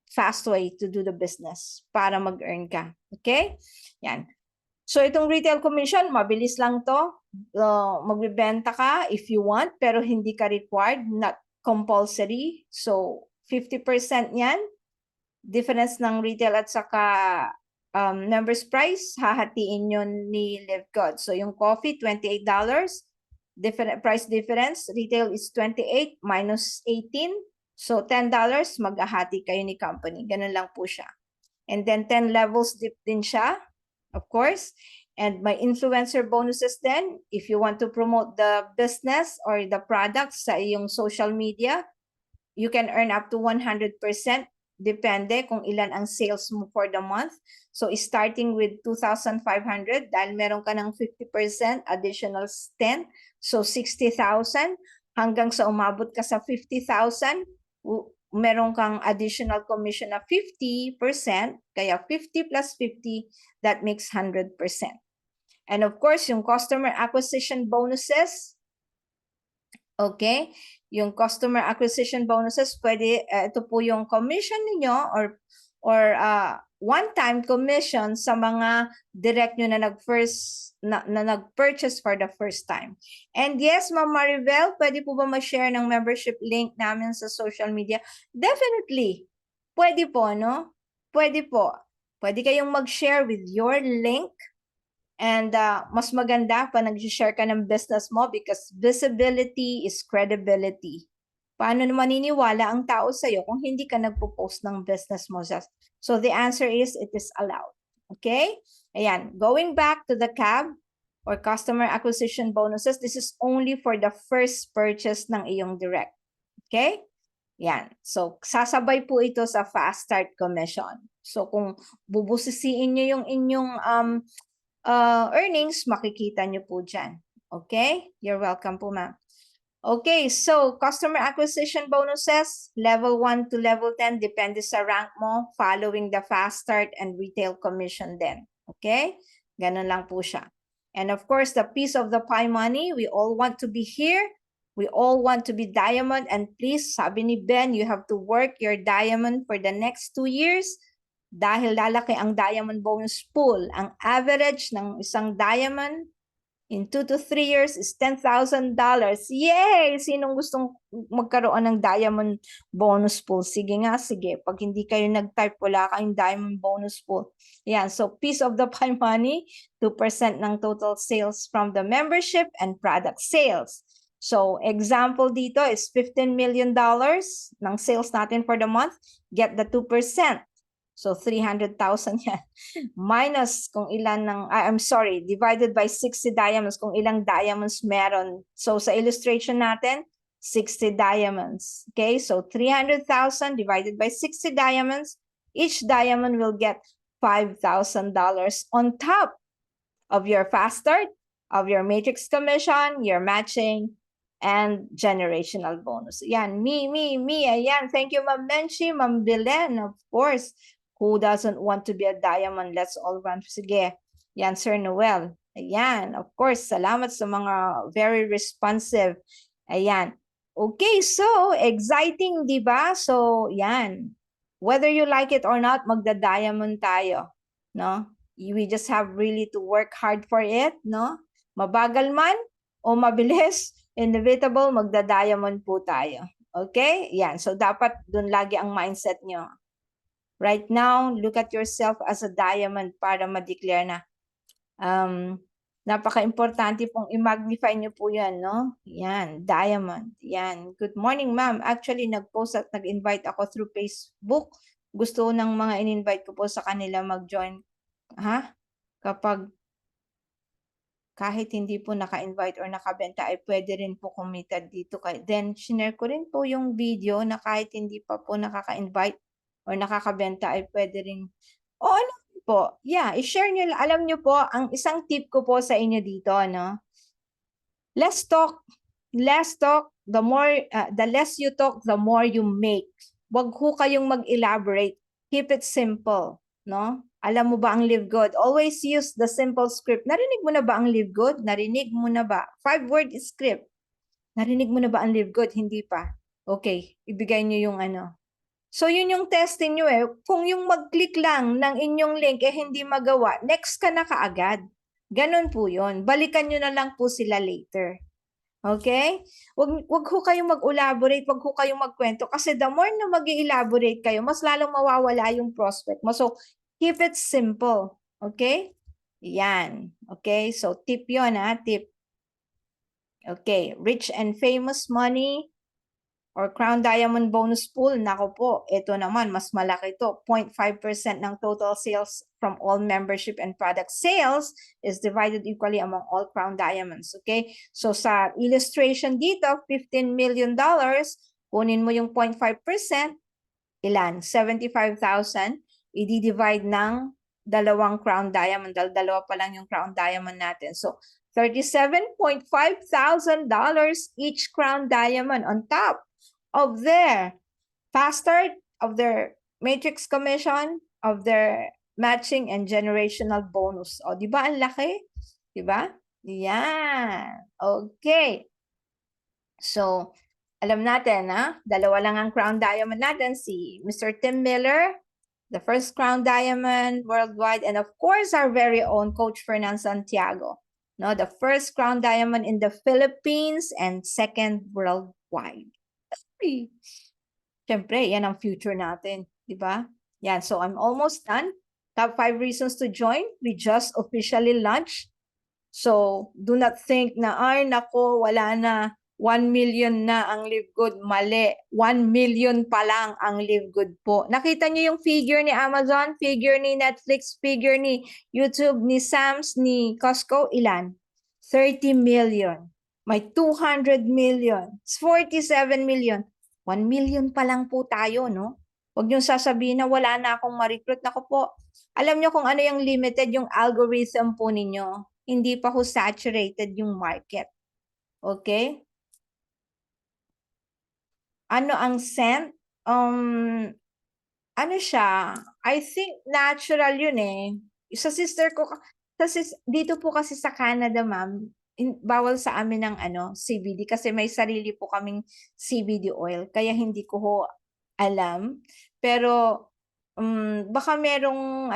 fast way to do the business para mag-earn ka. Okay? Yan. So, itong retail commission, mabilis lang to. Magbibenta ka if you want, pero hindi ka required, not compulsory. So, 50% yan. Difference ng retail at saka members price, hahatiin yun ni LiveGod. So, yung coffee, $28. Price difference, retail is 28 minus 18. So, $10, mag-ahati kayo ni company. Ganun lang po siya. And then, 10 levels dip din siya. Of course, and my influencer bonuses then, if you want to promote the business or the products sa iyong social media, you can earn up to 100%, depende kung ilan ang sales mo for the month. So, starting with 2,500, dahil meron ka ng 50%, additional 10, so 60,000, hanggang sa umabot ka sa 50,000, meron kang additional commission na 50%, kaya 50 plus 50, that makes 100%. And of course, yung customer acquisition bonuses, okay? Yung customer acquisition bonuses, pwede, ito po yung commission niyo or one-time commission sa mga direct nyo na nag-purchase for the first time. And yes, Ma'am Maribel, pwede po ba ma-share ng membership link namin sa social media? Definitely. Pwede po, no? Pwede po. Pwede kayong mag-share with your link. And mas maganda pa nag-share ka ng business mo because visibility is credibility. Paano naman maniniwala ang tao sa'yo kung hindi ka nagpo-post ng business mo? So the answer is, it is allowed. Okay? Ayan, going back to the CAB or customer acquisition bonuses, this is only for the first purchase ng iyong direct. Okay? Yan. So, sasabay po ito sa fast start commission. So, kung bubusisiin nyo yung inyong earnings, makikita nyo po dyan. Okay? You're welcome po, ma'am. Okay, so customer acquisition bonuses, level 1 to level 10, depende sa rank mo, following the fast start and retail commission then. Okay? Ganun lang po siya. And of course, the piece of the pie money, we all want to be here. We all want to be diamond. And please, sabi ni Ben, you have to work your diamond for the next 2 years dahil lalaki ang diamond bonus pool. Ang average ng isang diamond in 2 to 3 years is $10,000. Yay! Sinong gustong magkaroon ng diamond bonus pool? Sige nga, sige. Pag hindi kayo nag-type, wala kayong diamond bonus pool. Yan. So, piece of the pie money, 2% ng total sales from the membership and product sales. So, example dito is $15 million ng sales natin for the month. Get the 2%. So 300,000 yan. Minus kung ilan ng, I'm sorry, divided by 60 diamonds, kung ilang diamonds meron. So sa illustration natin, 60 diamonds. Okay, so 300,000 divided by 60 diamonds, each diamond will get $5,000 on top of your fast start, of your matrix commission, your matching, and generational bonus. Yan, me, ayan. Thank you, Ma'am Menchi, Ma'am Belen, of course. Who doesn't want to be a diamond? Let's all run. Sige, yan, Sir Noel. Ayan, of course, salamat sa mga very responsive. Ayan. Okay, so exciting, di ba? So, yan. Whether you like it or not, magda-diamond tayo, no? We just have really to work hard for it, no? Mabagal man o mabilis, inevitable, magda-diamond po tayo. Okay? Yan. So, dapat dun lagi ang mindset nyo. Right now, look at yourself as a diamond para ma-declare na. Napaka-importante pong i-magnify nyo po yan, no? Yan, diamond. Yan. Good morning, ma'am. Actually, nag-post at nag-invite ako through Facebook. Gusto ng mga in-invite ko po sa kanila mag-join. Ha? Kapag kahit hindi po naka-invite or nakabenta ay pwede rin po committed dito. Then, shinare ko rin po yung video na kahit hindi pa po nakaka-invite or nakakabenta ay pwede rin. O ano po, yeah, i-share nyo. Alam nyo po, ang isang tip ko po sa inyo dito, no? Less talk, the less you talk, the more you make. Wag ho kayong mag-elaborate. Keep it simple, no? Alam mo ba ang Live Good? Always use the simple script. Narinig mo na ba ang Live Good? Narinig mo na ba? 5-word script. Narinig mo na ba ang Live Good? Hindi pa. Okay, ibigay nyo yung ano. So yun yung testing nyo eh. Kung yung mag-click lang ng inyong link eh hindi magawa, next ka na kaagad. Ganon po yun. Balikan nyo na lang po sila later. Okay? Wag ho kayong mag-elaborate, wag ho kayong magkwento kasi the more na mag-elaborate kayo, mas lalong mawawala yung prospect mo. So, keep it simple. Okay? Yan. Okay? So, tip yun ha, tip. Okay. Rich and famous money or Crown Diamond bonus pool. Nako po, ito naman, mas malaki to. 0.5% ng total sales from all membership and product sales is divided equally among all Crown Diamonds. Okay? So, sa illustration dito, $15 million, kunin mo yung 0.5%, ilan? 75,000, i-divide ng dalawang Crown Diamond, dahil dalawa pa lang yung Crown Diamond natin. So, $37.5 thousand each Crown Diamond on top of their fast start, of their matrix commission, of their matching and generational bonus. O, di ba ang laki? Di ba? Yan. Okay. So, alam natin, ha? Dalawa lang ang Crown Diamond natin. Si Mr. Tim Miller, the first Crown Diamond worldwide, and of course, our very own Coach Fernan Santiago. No, the first Crown Diamond in the Philippines and second worldwide. Siyempre, yan ang future natin, di ba? Yan, so I'm almost done. Top 5 reasons to join. We just officially launched. So, do not think na, ay, nako, wala na. 1 million na ang Live Good. Mali. 1 million pa lang ang Live Good po. Nakita niyo yung figure ni Amazon, figure ni Netflix, figure ni YouTube, ni Sam's, ni Costco, ilan? 30 million. May 200 million. 47 million. 1 million pa lang po tayo, no? Huwag niyong sasabihin na wala na akong ma-recruit. Naku po, alam niyo kung ano yung limited, yung algorithm po ninyo. Hindi pa ho saturated yung market. Okay? Ano ang scent? Ano siya? I think natural yun eh. Sa sister ko, dito po kasi sa Canada, ma'am, bawal sa amin ng CBD kasi may sarili po kaming CBD oil. Kaya hindi ko ho alam. Pero baka merong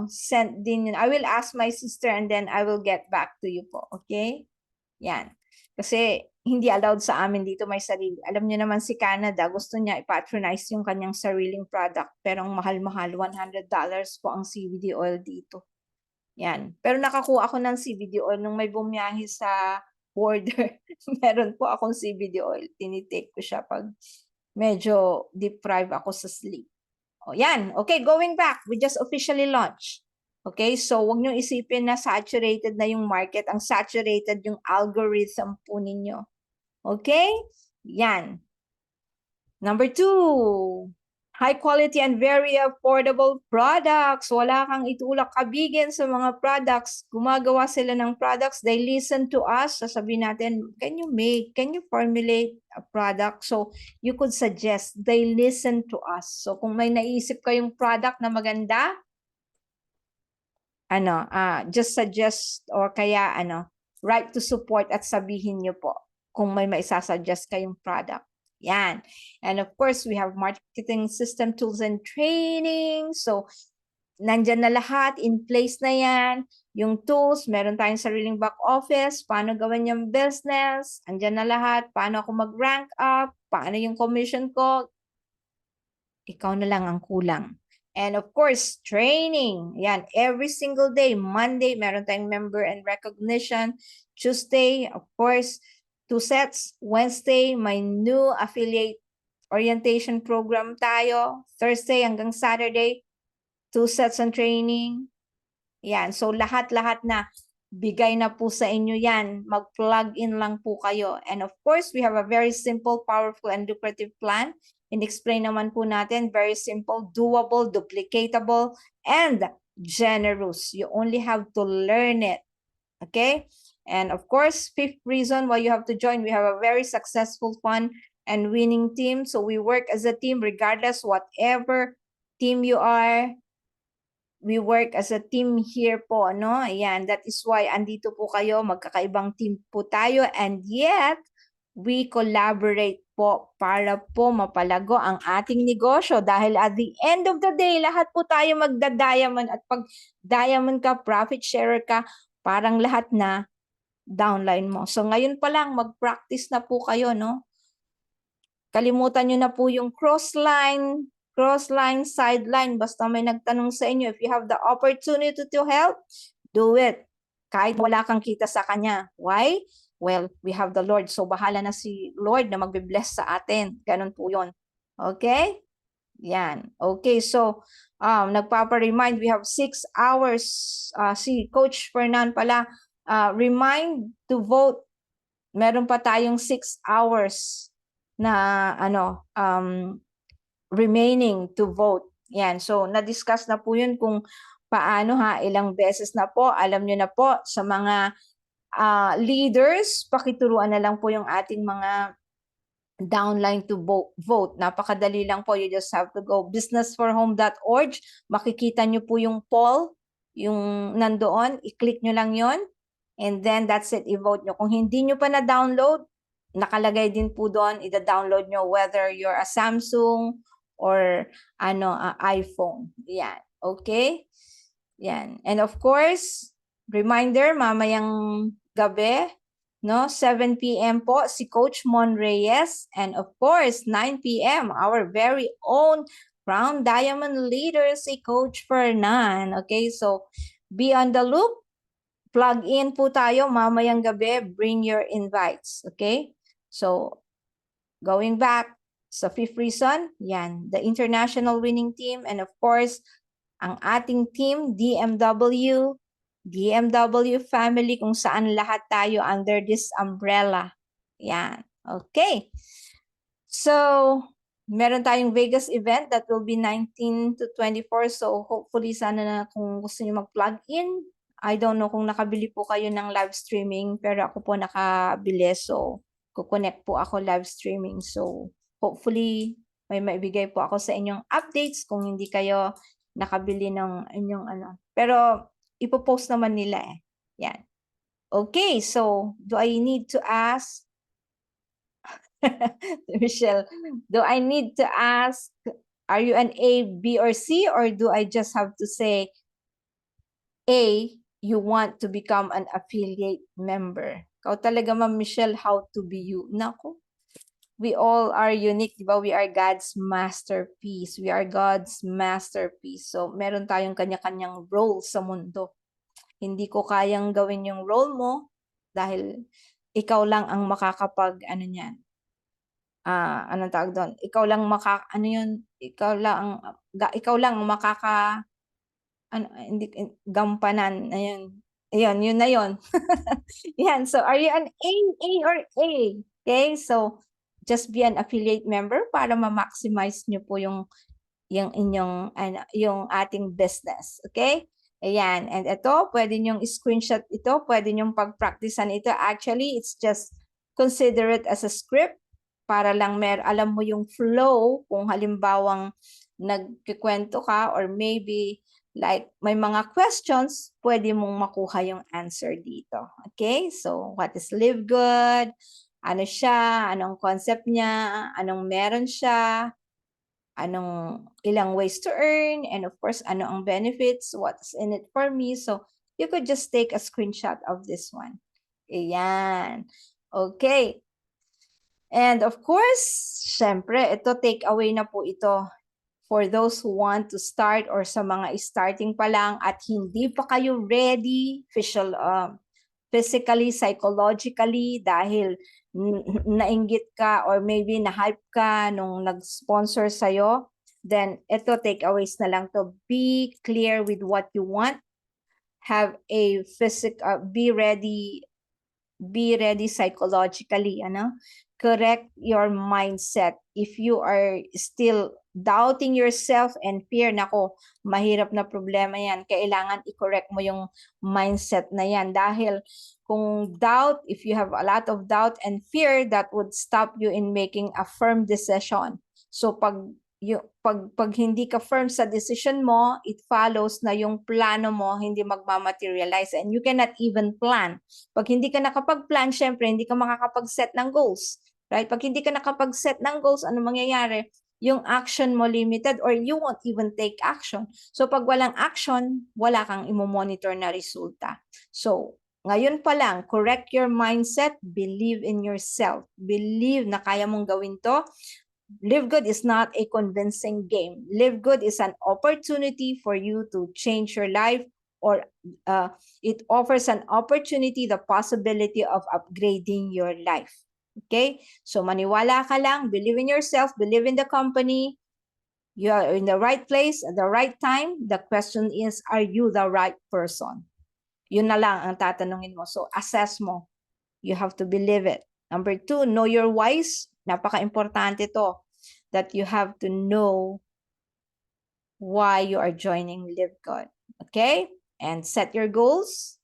scent din yun. I will ask my sister and then I will get back to you po. Okay? Yan. Kasi hindi allowed sa amin dito may sarili. Alam niyo naman si Canada, gusto niya i-patronize yung kanyang sariling product. Pero ang mahal-mahal, $100 po ang CBD oil dito. Yan. Pero nakakuha ako ng CBD oil nung may bumiyahe sa border. Meron po akong CBD oil. Tinitake ko siya pag medyo deprived ako sa sleep. O yan. Okay, going back. We just officially launched. Okay, so wag nyo isipin na saturated na yung market. Ang saturated yung algorithm po ninyo. Okay? Yan. Number 2, high quality and very affordable products. Wala kang itulak kabigin sa mga products. Gumagawa sila ng products. They listen to us. Sasabihin natin, can you formulate a product? So, you could suggest. They listen to us. So, kung may naisip kayong product na maganda, just suggest or kaya write to support at sabihin nyo po kung may maisasuggest kayong product. Yan. And of course, we have marketing system tools and training. So, nandyan na lahat, in place na yan. Yung tools, meron tayong sariling back office, paano gawin yung business, andyan na lahat, paano ako mag-rank up, paano yung commission ko, ikaw na lang ang kulang. And of course, training. Yan, every single day. Monday, meron tayong member and recognition. Tuesday, of course, 2 sets. Wednesday, may new affiliate orientation program tayo. Thursday hanggang Saturday, 2 sets on training. Yan, so lahat-lahat na bigay na po sa inyo yan. Mag-plug in lang po kayo. And of course, we have a very simple, powerful, and lucrative plan. In-explain naman po natin, very simple, doable, duplicatable, and generous. You only have to learn it. Okay? And of course, 5th reason why you have to join, we have a very successful, fun, and winning team. So we work as a team regardless whatever team you are. We work as a team here po, no? Ayan, that is why andito po kayo, magkakaibang team po tayo, and yet, we collaborate po para po mapalago ang ating negosyo. Dahil at the end of the day, lahat po tayo magda-diamond, at pag diamond ka, profit sharer ka, parang lahat na downline mo. So ngayon pa lang, mag-practice na po kayo, no? Kalimutan nyo na po yung cross-line, sideline. Basta may nagtanong sa inyo, if you have the opportunity to help, do it. Kahit wala kang kita sa kanya. Why? Well, we have the Lord. So, bahala na si Lord na magbe-bless sa atin. Ganun po yun. Okay? Yan. Okay, so, nagpapa-remind, we have 6 hours. Si Coach Fernan pala, remind to vote. Meron pa tayong 6 hours na remaining to vote. Yan. So, na-discuss na po yun kung paano ilang beses na po. Alam nyo na po sa mga leaders, pakituruan na lang po yung ating mga downline to vote. Napakadali lang po. You just have to go businessforhome.org. Makikita nyo po yung poll, yung nandoon. I-click nyo lang yon. And then that's it. I-vote nyo. Kung hindi nyo pa na-download, nakalagay din po doon. I-download nyo whether you're a Samsung or iPhone. Yan. Okay? Yan. And of course, reminder, mamayang gabi, no, 7 p.m. po si Coach Mon Reyes, and of course 9 p.m. our very own Crown Diamond leader si Coach Fernan. Okay, so be on the loop. Plug in po tayo mamayang gabi. Bring your invites. Okay, so going back sa 5th reason, yan, the international winning team, and of course ang ating team, DMW family, kung saan lahat tayo under this umbrella. Yan. Okay. So, meron tayong Vegas event that will be 19 to 24. So, hopefully, sana na kung gusto niyo mag-plug in. I don't know kung nakabili po kayo ng live streaming, pero ako po nakabili. So, kukonect po ako live streaming. So, hopefully, may maibigay po ako sa inyong updates kung hindi kayo nakabili ng inyong Pero, ipopost naman nila eh. Yan. Okay, so, do I need to ask? Michelle, do I need to ask, are you an A, B, or C? Or do I just have to say, A, you want to become an affiliate member? Ikaw talaga, Ma'am Michelle, how to be you. Nako. We all are unique, di ba? We are God's masterpiece. We are God's masterpiece. So, meron tayong kanya-kanyang role sa mundo. Hindi ko kayang gawin yung role mo dahil ikaw lang ang makakapag, niyan, anong tawag doon, ikaw lang ano yun, ikaw lang ano, hindi gampanan, ayun. Ayun, yun na yun. Yan, so are you an A or A? Okay, so just be an affiliate member para ma-maximize nyo po yung inyong ano, yung ating business, okay? Ayan, and ito, pwede nyong screenshot ito, pwede nyong pag-practicean ito. Actually, it's just consider it as a script para lang alam mo yung flow kung halimbawang nagkikwento ka or maybe like may mga questions, pwede mong makuha yung answer dito. Okay? So, what is Live Good? Ano siya? Anong concept niya? Anong meron siya? Ilang ways to earn, and of course, ano ang benefits, what's in it for me. So, you could just take a screenshot of this one. Ayan. Okay. And of course, syempre, ito take away na po ito for those who want to start or sa mga starting pa lang at hindi pa kayo ready physically, psychologically dahil nainggit ka or maybe na-hype ka nung nag-sponsor sa'yo, then ito takeaways na lang to. Be clear with what you want. Have a be ready psychologically, correct your mindset. If you are still doubting yourself and fear, nako, mahirap na problema yan. Kailangan i-correct mo yung mindset na yan. Dahil kung doubt, if you have a lot of doubt and fear, that would stop you in making a firm decision. So pag hindi ka firm sa decision mo, it follows na yung plano mo hindi magmamaterialize and you cannot even plan. Pag hindi ka nakapag-plan, syempre hindi ka makakapag-set ng goals. Right? Pag hindi ka nakapag-set ng goals, ano mangyayari? Yung action mo limited or you won't even take action. So pag walang action, wala kang imo-monitor na resulta. So ngayon pa lang, correct your mindset, believe in yourself. Believe na kaya mong gawin to. Live Good is not a convincing game. Live Good is an opportunity for you to change your life, or it offers an opportunity, the possibility of upgrading your life. Okay? So maniwala ka lang, believe in yourself, believe in the company. You are in the right place at the right time. The question is, are you the right person? Yun na lang ang tatanungin mo. So assess mo. You have to believe it. Number 2, know your whys. Napaka-importante to, that you have to know why you are joining Live Good. Okay? And set your goals.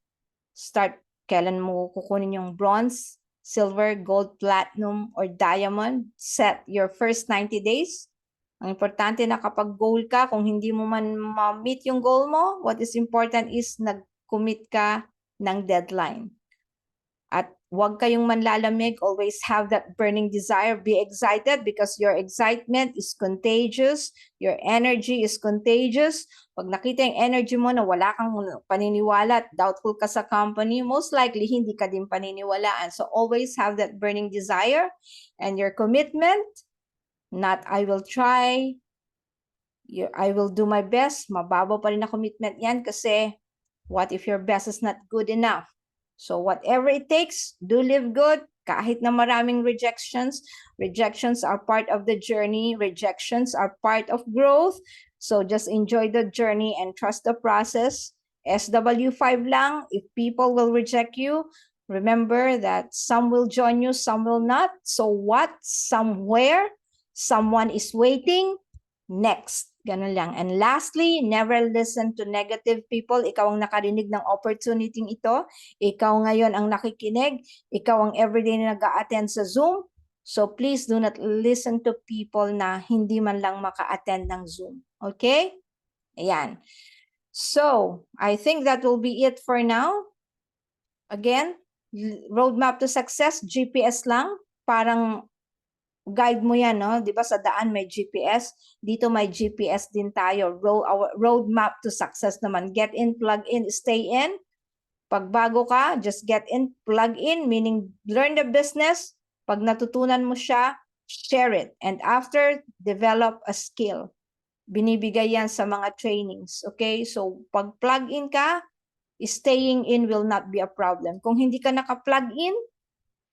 Start kailan mo kukunin yung bronze, silver, gold, platinum, or diamond. Set your first 90 days. Ang importante na kapag goal ka, kung hindi mo man ma-meet yung goal mo, what is important is nag-commit ka ng deadline. At huwag kayong manlalamig. Always have that burning desire. Be excited because your excitement is contagious. Your energy is contagious. Pag nakita yung energy mo na wala kang paniniwala at doubtful ka sa company, most likely hindi ka din paniniwalaan. So always have that burning desire and your commitment. Not I will try, I will do my best. Mababaw pa rin na commitment yan kasi what if your best is not good enough? So whatever it takes, do Live Good. Kahit na maraming rejections, rejections are part of the journey. Rejections are part of growth. So just enjoy the journey and trust the process. SW5 lang, if people will reject you, remember that some will join you, some will not. So what? Somewhere, someone is waiting. Next. Ganun lang. And lastly, never listen to negative people. Ikaw ang nakarinig ng opportunity ito. Ikaw ngayon ang nakikinig. Ikaw ang everyday na nag-a-attend sa Zoom. So please do not listen to people na hindi man lang maka-attend ng Zoom. Okay? Ayan. So, I think that will be it for now. Again, roadmap to success, GPS lang. Parang guide mo yan, no? Di ba sa daan may GPS? Dito may GPS din tayo. Our roadmap to success naman. Get in, plug in, stay in. Pag bago ka, just get in, plug in, meaning learn the business. Pag natutunan mo siya, share it. And after, develop a skill. Binibigay yan sa mga trainings. Okay? So, pag plug in ka, staying in will not be a problem. Kung hindi ka naka-plug in,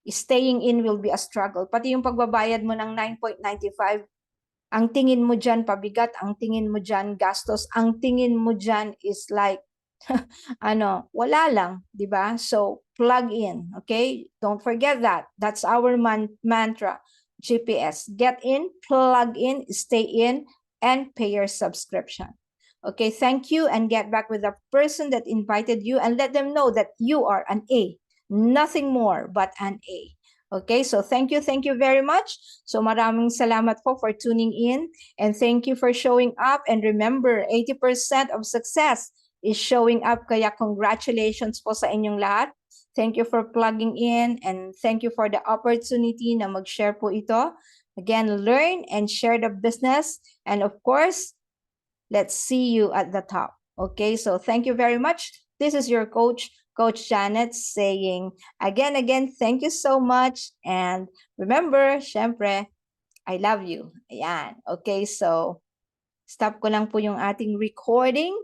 staying in will be a struggle. Pati yung pagbabayad mo ng 9.95, ang tingin mo dyan pabigat, ang tingin mo dyan gastos, ang tingin mo dyan is like, wala lang, di ba? So, plug in, okay? Don't forget that. That's our mantra, GPS. Get in, plug in, stay in, and pay your subscription. Okay, thank you, and get back with the person that invited you and let them know that you are an A. Nothing more but an A. Okay, so thank you very much. So maraming salamat po for tuning in, and thank you for showing up. And remember, 80% of success is showing up, kaya congratulations po sa inyong lahat. Thank you for plugging in, and thank you for the opportunity na mag-share po ito. Again, learn and share the business, and of course, let's see you at the top. Okay, so thank you very much. This is your coach, Coach Janet, saying again, thank you so much. And remember, syempre, I love you. Ayan. Okay, so stop ko lang po yung ating recording.